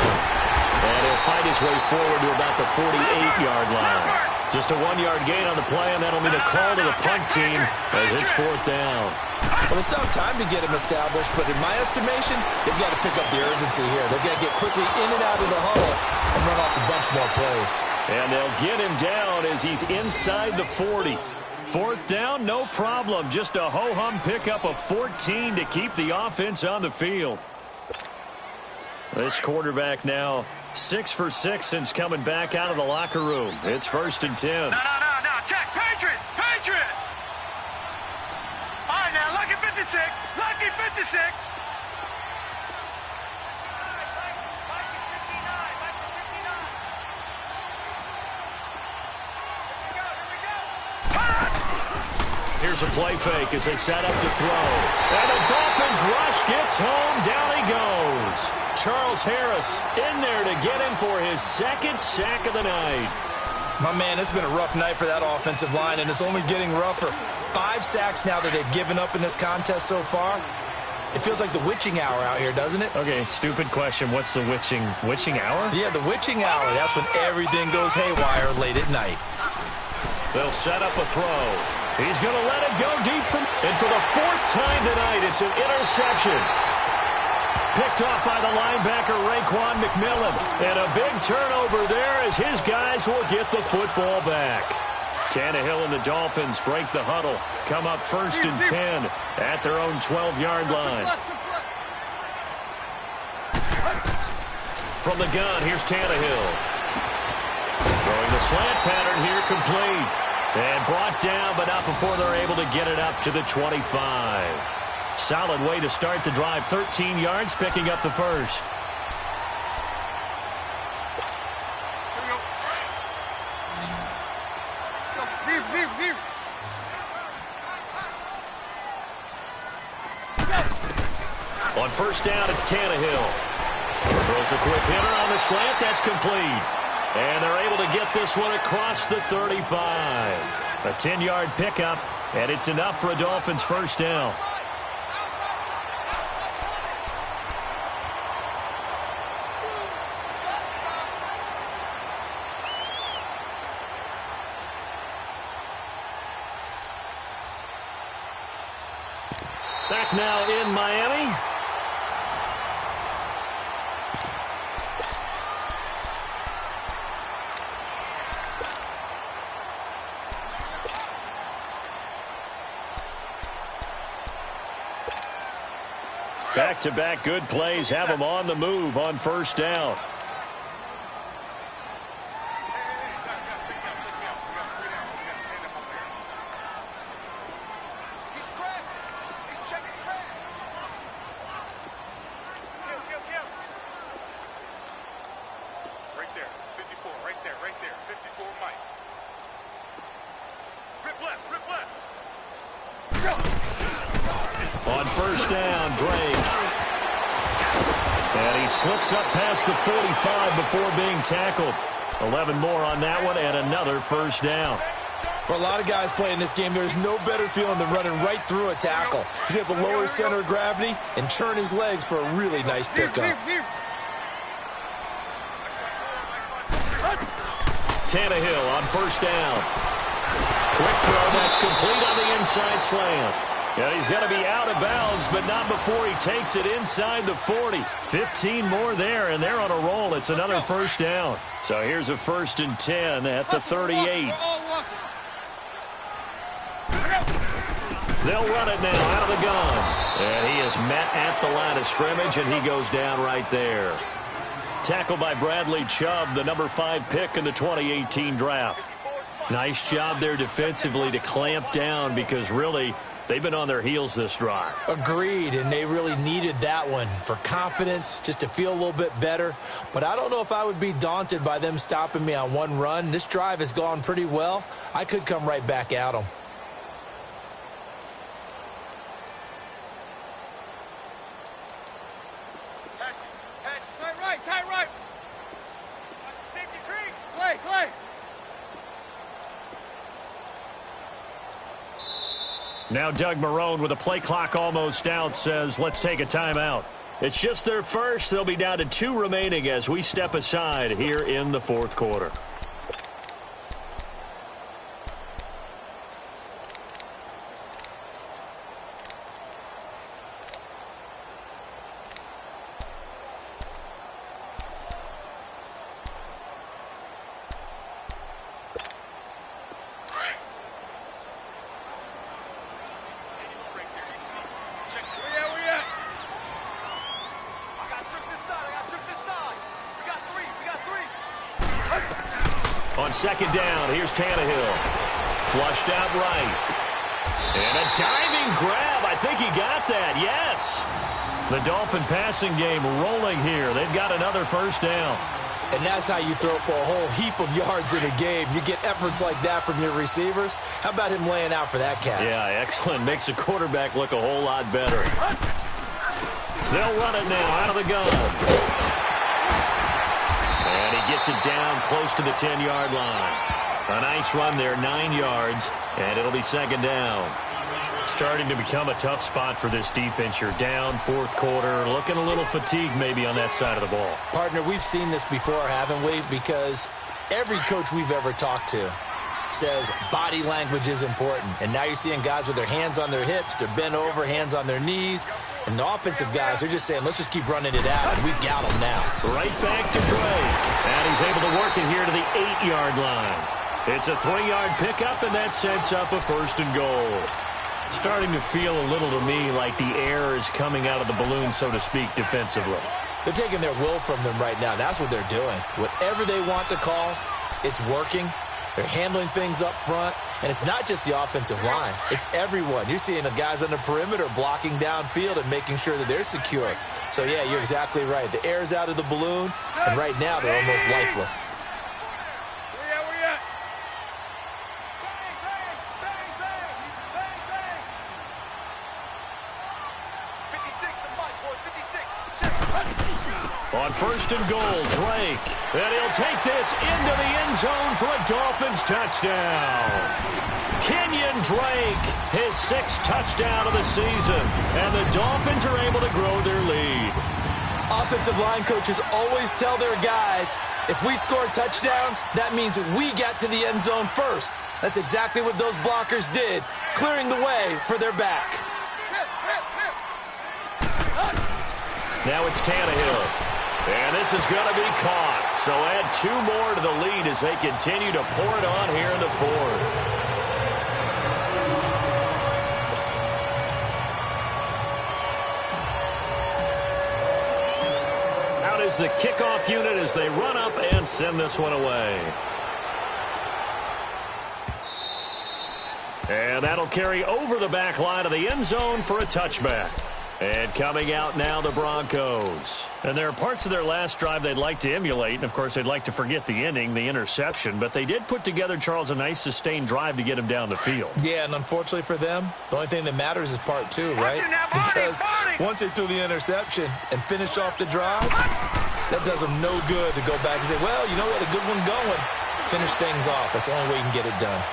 D: And he'll fight his way forward to about the 48-yard line. Just a 1-yard gain on the play, and that'll mean a call to the punt team as it's 4th down.
C: Well, it's not time to get him established, but in my estimation, they've got to pick up the urgency here. They've got to get quickly in and out of the huddle and run off a bunch more plays.
D: And they'll get him down as he's inside the 40. 4th down, no problem. Just a ho-hum pickup of 14 to keep the offense on the field. This quarterback now 6 for 6 since coming back out of the locker room. It's 1st and 10.
E: No. Check. Patriot. All right, now, lucky 56. Lucky 56.
D: Here's a play fake as they set up to throw. And the Dolphins rush gets home. Down he goes. Charles Harris in there to get him for his 2nd sack of the night.
C: My man, it's been a rough night for that offensive line, and it's only getting rougher. 5 sacks now that they've given up in this contest so far. It feels like the witching hour out here, doesn't it?
D: Okay, stupid question. What's the witching hour?
C: Yeah, the witching hour. That's when everything goes haywire late at night.
D: They'll set up a throw. He's going to let it go deep and for the 4th time tonight, it's an interception. Picked off by the linebacker, Raekwon McMillan. And a big turnover there as his guys will get the football back. Tannehill and the Dolphins break the huddle. Come up 1st and 10 at their own 12-yard line. From the gun, here's Tannehill. Throwing the slant pattern here, complete. And brought down, but not before they're able to get it up to the 25. Solid way to start the drive. 13 yards, picking up the 1st. On 1st down, it's Tannehill. Throws a quick hitter on the slant. That's complete. And they're able to get this one across the 35. A 10-yard pickup, and it's enough for a Dolphins 1st down. Back now in Miami. Back-to-back good plays have them on the move on 1st down. On first down, Drake. And he slips up past the 45 before being tackled. 11 more on that one and another first down.
C: For a lot of guys playing this game, there's no better feeling than running right through a tackle. He's able to lower his center of gravity and churn his legs for a really nice pickup.
D: Tannehill on first down. Quick throw that's complete on the inside slant. Yeah, he's got to be out of bounds, but not before he takes it inside the 40. 15 more there, and they're on a roll. It's another first down. So here's a 1st and 10 at the 38. They'll run it now out of the gun. And he is met at the line of scrimmage, and he goes down right there. Tackled by Bradley Chubb, the number 5 pick in the 2018 draft. Nice job there defensively to clamp down because really they've been on their heels this drive.
C: Agreed, and they really needed that one for confidence, just to feel a little bit better. But I don't know if I would be daunted by them stopping me on one run. This drive has gone pretty well. I could come right back at them.
E: Tight right. Safety creek. Play.
D: Now Doug Marrone with a play clock almost out says, let's take a timeout. It's just their first. They'll be down to 2 remaining as we step aside here in the 4th quarter. On second down, here's Tannehill. Flushed out right. And a diving grab. I think he got that. Yes. The Dolphin passing game rolling here. They've got another first down.
C: And that's how you throw for a whole heap of yards in a game. You get efforts like that from your receivers. How about him laying out for that catch?
D: Yeah, excellent. Makes the quarterback look a whole lot better. They'll run it now out of the gun. And he gets it down close to the 10-yard line. A nice run there, 9 yards, and it'll be second down. Starting to become a tough spot for this defense. You're down 4th quarter, looking a little fatigued maybe on that side of the ball.
C: Partner, we've seen this before, haven't we? Because every coach we've ever talked to says body language is important. And now you're seeing guys with their hands on their hips, they're bent over, hands on their knees. And the offensive guys, they're just saying, let's just keep running it out, and we've got them now.
D: Right back to Drake. And he's able to work it here to the 8-yard line. It's a 3-yard pickup, and that sets up a 1st and goal. Starting to feel a little to me like the air is coming out of the balloon, so to speak, defensively.
C: They're taking their will from them right now. That's what they're doing. Whatever they want to call, it's working. They're handling things up front. And it's not just the offensive line. It's everyone. You're seeing the guys on the perimeter blocking downfield and making sure that they're secure. So, yeah, you're exactly right. The air's out of the balloon, and right now they're almost lifeless.
D: On 1st and goal, Drake. And he'll take this into the end zone for a Dolphins touchdown. Kenyon Drake, his 6th touchdown of the season. And the Dolphins are able to grow their lead.
C: Offensive line coaches always tell their guys, if we score touchdowns, that means we get to the end zone first. That's exactly what those blockers did, clearing the way for their back.
D: Now it's Tannehill. And this is going to be caught. So add 2 more to the lead as they continue to pour it on here in the 4th. Out is the kickoff unit as they run up and send this one away. And that'll carry over the back line of the end zone for a touchback. And coming out now, the Broncos. And there are parts of their last drive they'd like to emulate. And, of course, they'd like to forget the inning, the interception. But they did put together, Charles, a nice sustained drive to get him down the field.
C: Yeah, and unfortunately for them, the only thing that matters is part two, right? Because once they threw the interception and finished off the drive, that does them no good to go back and say, well, you know, we had a good one going. Finish things off. That's the only way you can get it done.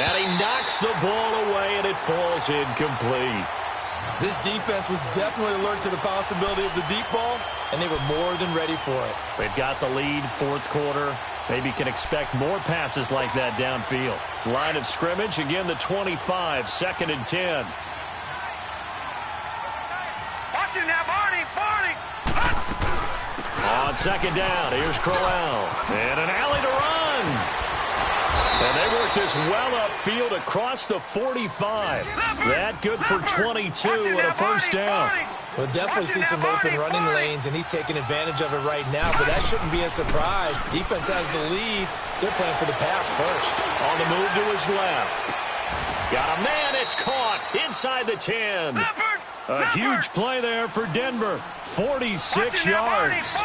D: And he knocks the ball away, and it falls incomplete.
C: This defense was definitely alert to the possibility of the deep ball, and they were more than ready for it.
D: They've got the lead, fourth quarter. Maybe can expect more passes like that downfield. Line of scrimmage, again the 25, 2nd and 10.
E: Watch it now, Barney.
D: On 2nd down, here's Crowell. And an alley to run. And they work this well upfield across the 45. That good for 22 and a first down.
C: We'll definitely see some open running lanes, and he's taking advantage of it right now, but that shouldn't be a surprise. Defense has the lead. They're playing for the pass first.
D: On the move to his left. Got a man. It's caught inside the 10. A huge play there for Denver. 46 yards.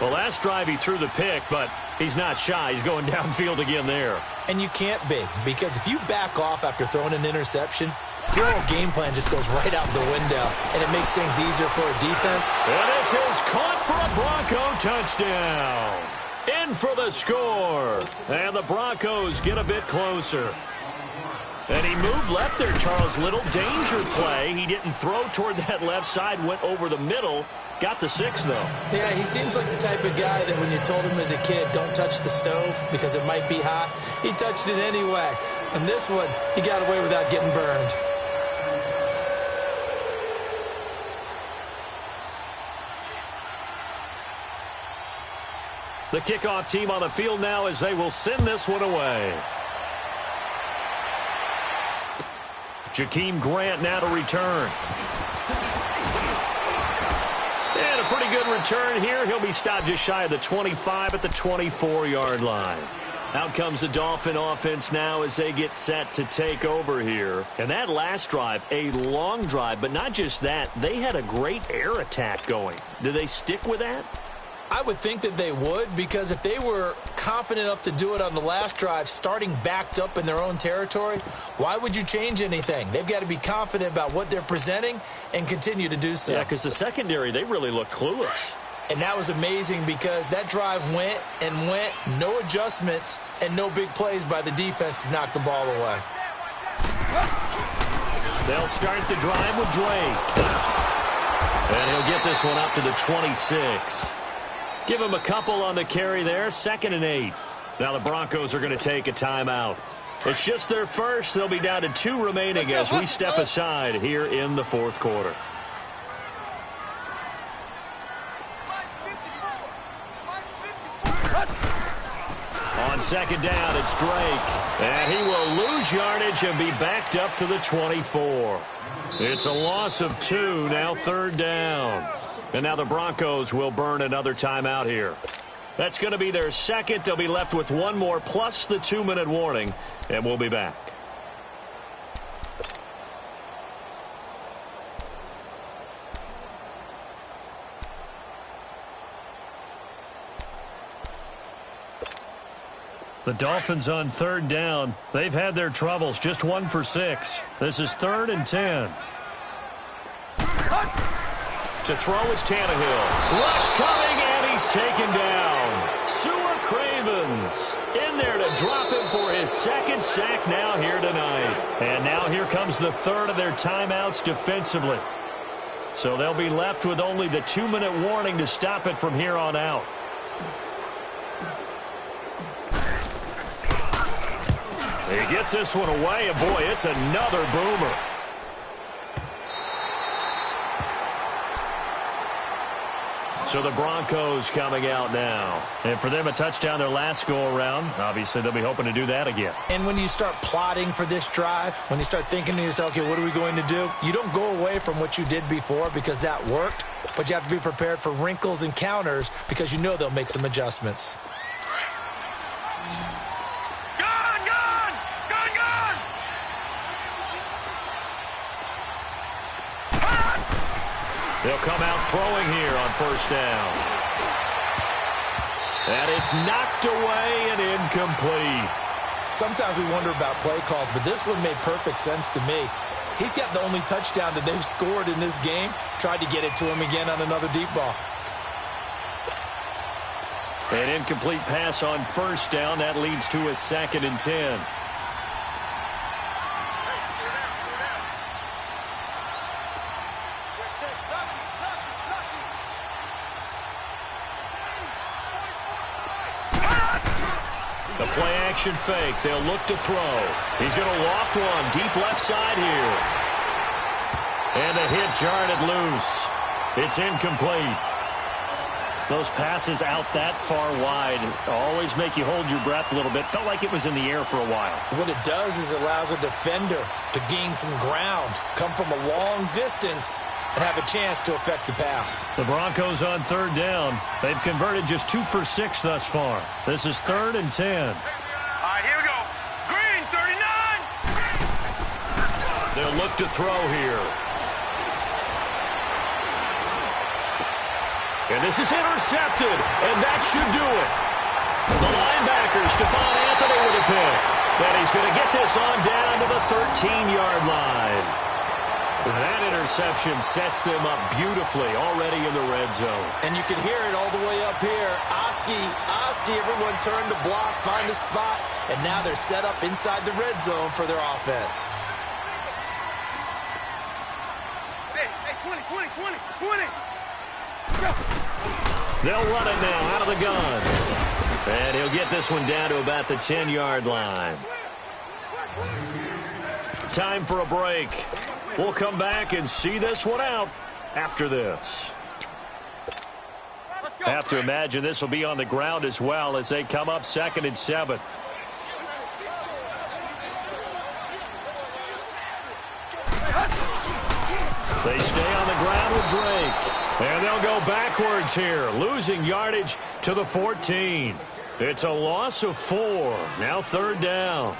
D: Well, last drive he threw the pick, but he's not shy. He's going downfield again there.
C: And you can't be, because if you back off after throwing an interception, your whole game plan just goes right out the window, and it makes things easier for a defense.
D: And this is caught for a Bronco touchdown. In for the score. And the Broncos get a bit closer. And he moved left there, Charles. Little danger play. He didn't throw toward that left side, went over the middle. Got the 6, though.
C: Yeah, he seems like the type of guy that when you told him as a kid, don't touch the stove because it might be hot, he touched it anyway. And this one, he got away without getting burned.
D: The kickoff team on the field now as they will send this one away. Jakeem Grant now to return. And a pretty good return here. He'll be stopped just shy of the 25 at the 24-yard line. Out comes the Dolphin offense now as they get set to take over here. And that last drive, a long drive, but not just that. They had a great air attack going. Do they stick with that?
C: I would think that they would, because if they were confident enough to do it on the last drive, starting backed up in their own territory, why would you change anything? They've got to be confident about what they're presenting and continue to do so.
D: Yeah, because the secondary, they really look clueless.
C: And that was amazing because that drive went and went, no adjustments, and no big plays by the defense to knock the ball away.
D: They'll start the drive with Drake. And he'll get this one up to the 26. Give him a couple on the carry there, 2nd and 8. Now the Broncos are going to take a timeout. It's just their first. They'll be down to 2 remaining as we step aside here in the fourth quarter. On 2nd down, it's Drake. And he will lose yardage and be backed up to the 24. It's a loss of 2, now 3rd down. And now the Broncos will burn another timeout here. That's going to be their second. They'll be left with one more plus the 2-minute warning, and we'll be back. The Dolphins on 3rd down. They've had their troubles, just 1 for 6. This is 3rd and 10. To throw is Tannehill. Rush coming, and he's taken down. Sewer Cravens in there to drop him for his 2nd sack now here tonight. And now here comes the 3rd of their timeouts defensively. So they'll be left with only the 2-minute warning to stop it from here on out. He gets this one away, and boy, it's another boomer. So the Broncos coming out now. And for them, a touchdown their last go-around. Obviously, they'll be hoping to do that again.
C: And when you start plotting for this drive, when you start thinking to yourself, okay, what are we going to do? You don't go away from what you did before because that worked, but you have to be prepared for wrinkles and counters because you know they'll make some adjustments.
D: They'll come out throwing here on first down. And it's knocked away and incomplete.
C: Sometimes we wonder about play calls, but this one made perfect sense to me. He's got the only touchdown that they've scored in this game. Tried to get it to him again on another deep ball.
D: An incomplete pass on first down. That leads to a 2nd and 10. The play-action fake. They'll look to throw. He's going to loft one deep left side here. And the hit jarred it loose. It's incomplete. Those passes out that far wide always make you hold your breath a little bit. Felt like it was in the air for a while.
C: What it does is it allows a defender to gain some ground, come from a long distance, and have a chance to affect the pass.
D: The Broncos on 3rd down. They've converted just 2 for 6 thus far. This is 3rd and 10.
E: All right, here we go. Green, 39.
D: They'll look to throw here. And this is intercepted, and that should do it. The linebacker, Stephon Anthony, with a pick. And he's going to get this on down to the 13-yard line. That interception sets them up beautifully already in the red zone.
C: And you can hear it all the way up here. Oski, everyone turned to block, find a spot, and now they're set up inside the red zone for their offense.
E: Hey, 20.
D: They'll run it now out of the gun. And he'll get this one down to about the 10-yard line. Time for a break. We'll come back and see this one out after this. Have to imagine this will be on the ground as well as they come up 2nd and 7. They stay on the ground with Drake. And they'll go backwards here, losing yardage to the 14. It's a loss of 4. Now 3rd down.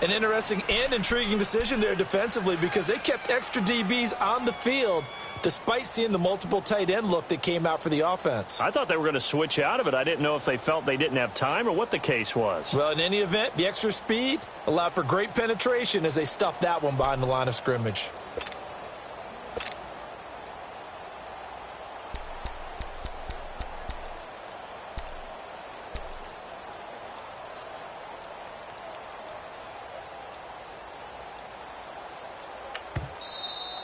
C: An interesting and intriguing decision there defensively because they kept extra DBs on the field despite seeing the multiple tight end look that came out for the offense.
D: I thought they were going to switch out of it. I didn't know if they felt they didn't have time or what the case was.
C: Well, in any event, the extra speed allowed for great penetration as they stuffed that one behind the line of scrimmage.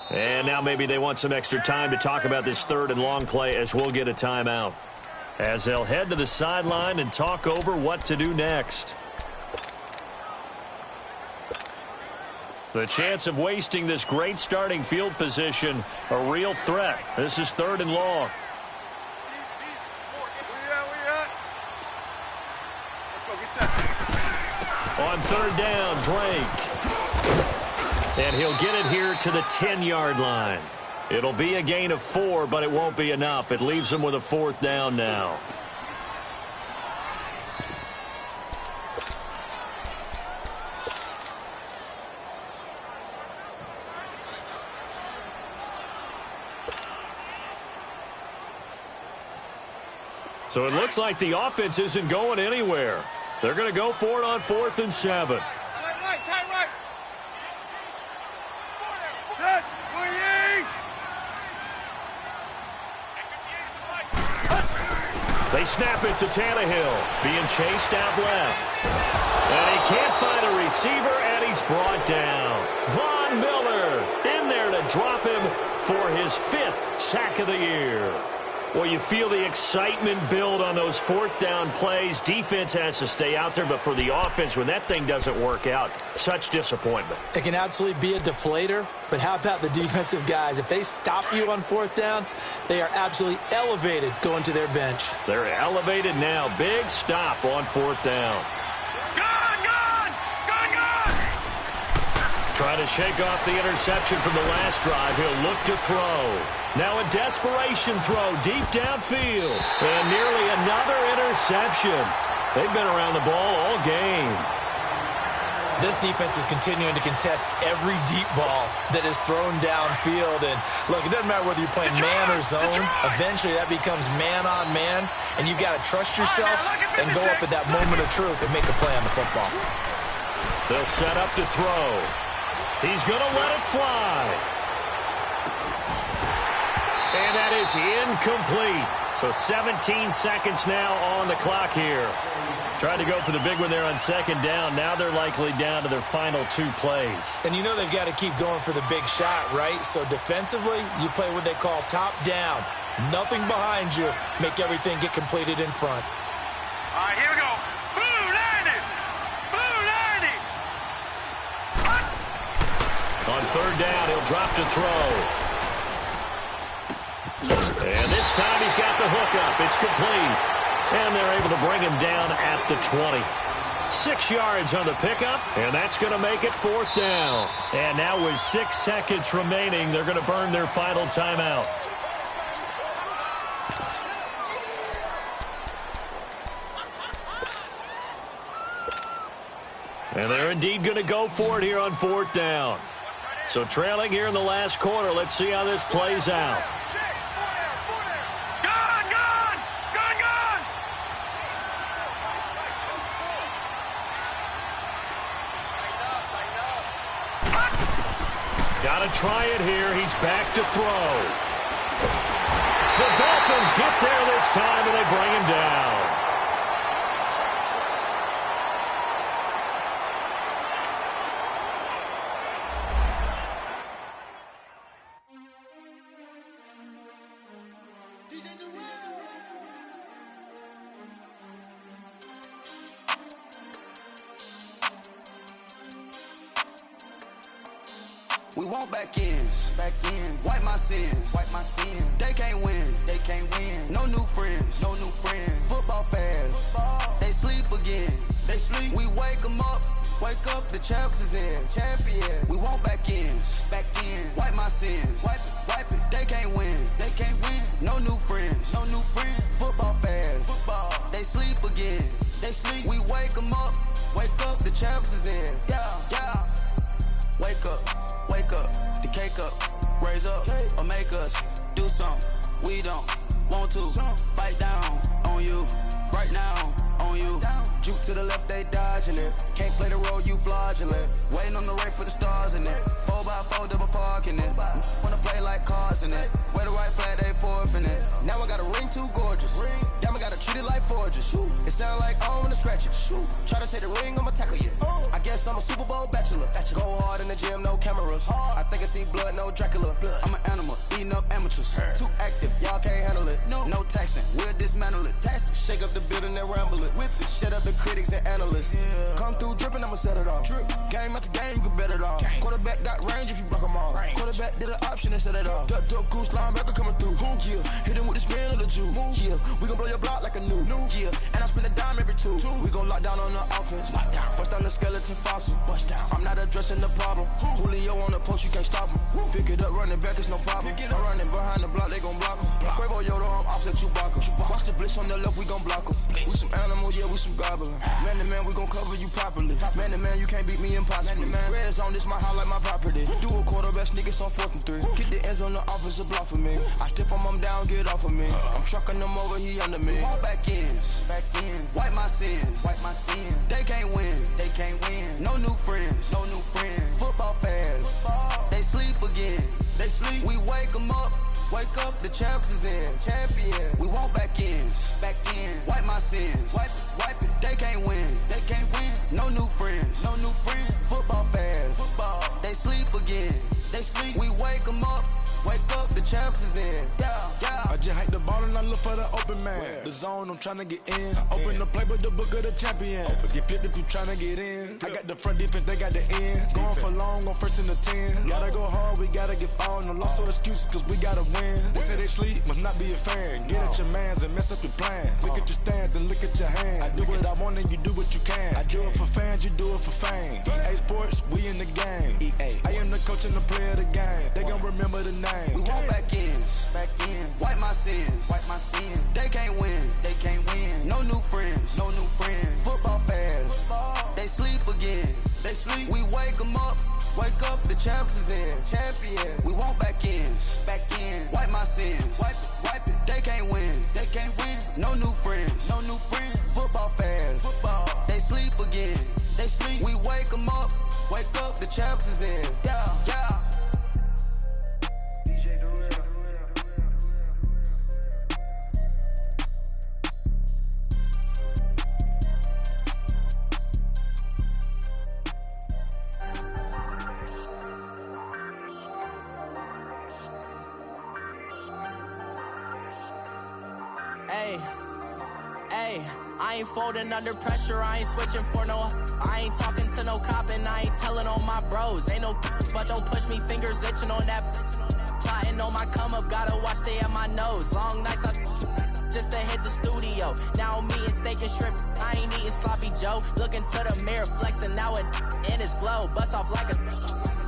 D: And now maybe they want some extra time to talk about this 3rd and long play as we'll get a timeout. As they'll head to the sideline and talk over what to do next. The chance of wasting this great starting field position, a real threat. This is 3rd and long. On 3rd down, Drake. And he'll get it here to the 10-yard line. It'll be a gain of 4, but it won't be enough. It leaves them with a 4th down now. So it looks like the offense isn't going anywhere. They're going to go for it on 4th and 7. They snap it to Tannehill, being chased out left. And he can't find a receiver, and he's brought down. Von Miller in there to drop him for his 5th sack of the year. Well, you feel the excitement build on those 4th down plays. Defense has to stay out there, but for the offense, when that thing doesn't work out, such disappointment.
C: It can absolutely be a deflator, but how about the defensive guys? If they stop you on 4th down, they are absolutely elevated going to their bench.
D: They're elevated now. Big stop on 4th down. Trying to shake off the interception from the last drive. He'll look to throw. Now a desperation throw deep downfield. And nearly another interception. They've been around the ball all game.
C: This defense is continuing to contest every deep ball that is thrown downfield. And look, it doesn't matter whether you're playing man or zone. Eventually that becomes man on man, and you've got to trust yourself and go up at that moment of truth and make a play on the football.
D: They'll set up to throw. He's going to let it fly. And that is incomplete. So 17 seconds now on the clock here. Tried to go for the big one there on second down. Now they're likely down to their final 2 plays.
C: And you know they've got to keep going for the big shot, right? So defensively, you play what they call top down. Nothing behind you. Make everything get completed in front.
E: All right, here we go. Blue 90. Blue 90.
D: On third down, he'll drop to throw. And this time he's got the hook up. It's complete. And they're able to bring him down at the 20. 6 yards on the pickup, and that's going to make it 4th down. And now with 6 seconds remaining, they're going to burn their final timeout. And they're indeed going to go for it here on 4th down. So trailing here in the last quarter, let's see how this plays out. Got to try it here. He's back to throw. The Dolphins get there this time, and they bring him down.
B: We want back ends, wipe my sins, They can't win, No new friends, Football fans, they sleep again, We wake them up, the champs is in, champion. We want back ends, wipe my sins, wipe it. They can't win, No new friends, Football fans, they sleep again, We wake them up, the champs is in, yeah. Wake up, the cake up, raise up, or make us do something we don't want to. Bite down on you, right now on you. Juke to the left, they dodging it. Can't play the role, you fraudulent. Waiting on the right for the stars in it. 4x4 double parking it. Wanna play like cars in it. Wear the white flag, they forfeit it. Now I got a ring too gorgeous. Damn, I gotta treat it like forges. It sound like I wanna scratch it. Try to take the ring, I'ma tackle you. I guess I'm a Super Bowl bachelor. Go hard in the gym, no cameras. I think I see blood, no Dracula. I'm an animal, eating up amateurs. Too active, y'all can't handle it. No taxing, we'll dismantle it. Shake up the building and ramble it. Whip it, shut up the critics and analysts. Come through dripping, I'ma set it off. Game after game, you can bet it off. Quarterback got range if you block them off. Quarterback did an option and set it off. Duck, goose, linebacker coming through. Yeah, hit him with the spin of the Jew. Yeah, we gon' blow your block like a new. Yeah, and I spend a dime every 2. We gon' lock down on the offense. Bust down the skeleton fossil. I'm not addressing the problem. Julio on the post, you can't stop him. Pick it up, running back, it's no problem. I'm running behind the block, they gon' block him. Quavo Yoda, I'm offset Chewbacca. Watch the blitz on the left, we gon' block him. We some animal, yeah, we some goblin. Man to man, we gon' cover you properly. Man to man, you can't beat me impossible. Red zone, this my house like my property. Do a quarterback, niggas on 4th and 3. Get the ends on the offensive block for me. I stiff him down, get off of me. I'm trucking them over, he under me. Walk back ends, wipe my sins, They can't win, No new friends, Football fans, they sleep again, We wake them up, the champs is in, champion. We want back ends, wipe my sins, wipe it. They can't win, No new friends, Football fans, they sleep again, We wake them up, the champs is in, yeah.
A: I just hike the ball and I look for the open man. The zone, I'm tryna get in. Open the playbook, the book of the champion. Get flipped if you tryna get in. I got the front defense, they got the end. Going for long, on 1st and 10. Gotta go hard, we gotta get all. No loss or excuses, cause we gotta win. They say they sleep, must not be a fan. Get at your mans and mess up your plans. Look at your stands and look at your hands. I do what I want and you do what you can. I do it for fans, you do it for fame. EA Sports, we in the game. I am the coach and the player of the game. They gon' remember the name.
B: We want back ends, wipe my sins, They can't win, No new friends, Football fans, they sleep again, sleep. We wake them up. Wake up, the champs is in. Champion. We want back ends. Back in. Wipe my sins. Wipe it. They can't win. They can't win. No new friends. No new friends. Football fans. Football. They sleep again. They sleep. We wake them up. Wake up, the champs is in. Yeah, yeah.
G: Hey, I ain't folding under pressure, I ain't switching for no. I ain't talking to no cop and I ain't telling on my bros. Ain't no but don't push me, fingers itching on that. Plotting on my come up, gotta watch stay at my nose. Long nights just to hit the studio. Now I'm eating steak and shrimp, I ain't eating sloppy Joe. Looking to the mirror, flexing now and in his glow. Bust off like a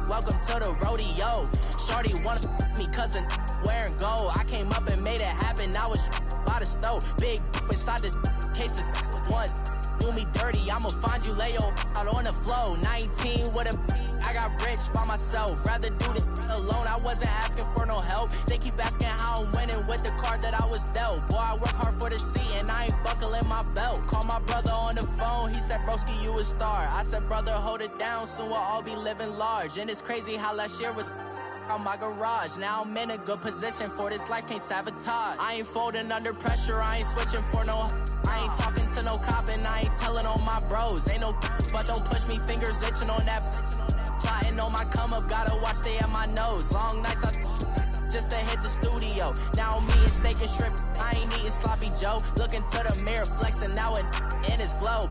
G: welcome to the rodeo. Shorty wanna me cousin wearing gold. I came up and made it happen, I was by the stove. Big inside this cases once. Do me dirty, I'ma find you, lay your out on the floor. 19 with a I got rich by myself. Rather do this alone, I wasn't asking for no help. They keep asking how I'm winning with the card that I was dealt. Boy, I work hard for the seat and I ain't buckling my belt. Call my brother on the phone, he said, broski, you a star. I said, brother, hold it down, soon we'll all be living large. And it's crazy how last year was on my garage. Now I'm in a good position for this life, can't sabotage. I ain't folding under pressure, I ain't switching for no. I ain't talking to no cop and I ain't telling on my bros. Ain't no but don't push me, fingers itching on that. Plotting on my come up, gotta watch stay at my nose. Long nights just to hit the studio. Now I'm eating steak and shrimp, I ain't eating sloppy Joe. Looking to the mirror, flexing now and in his glow.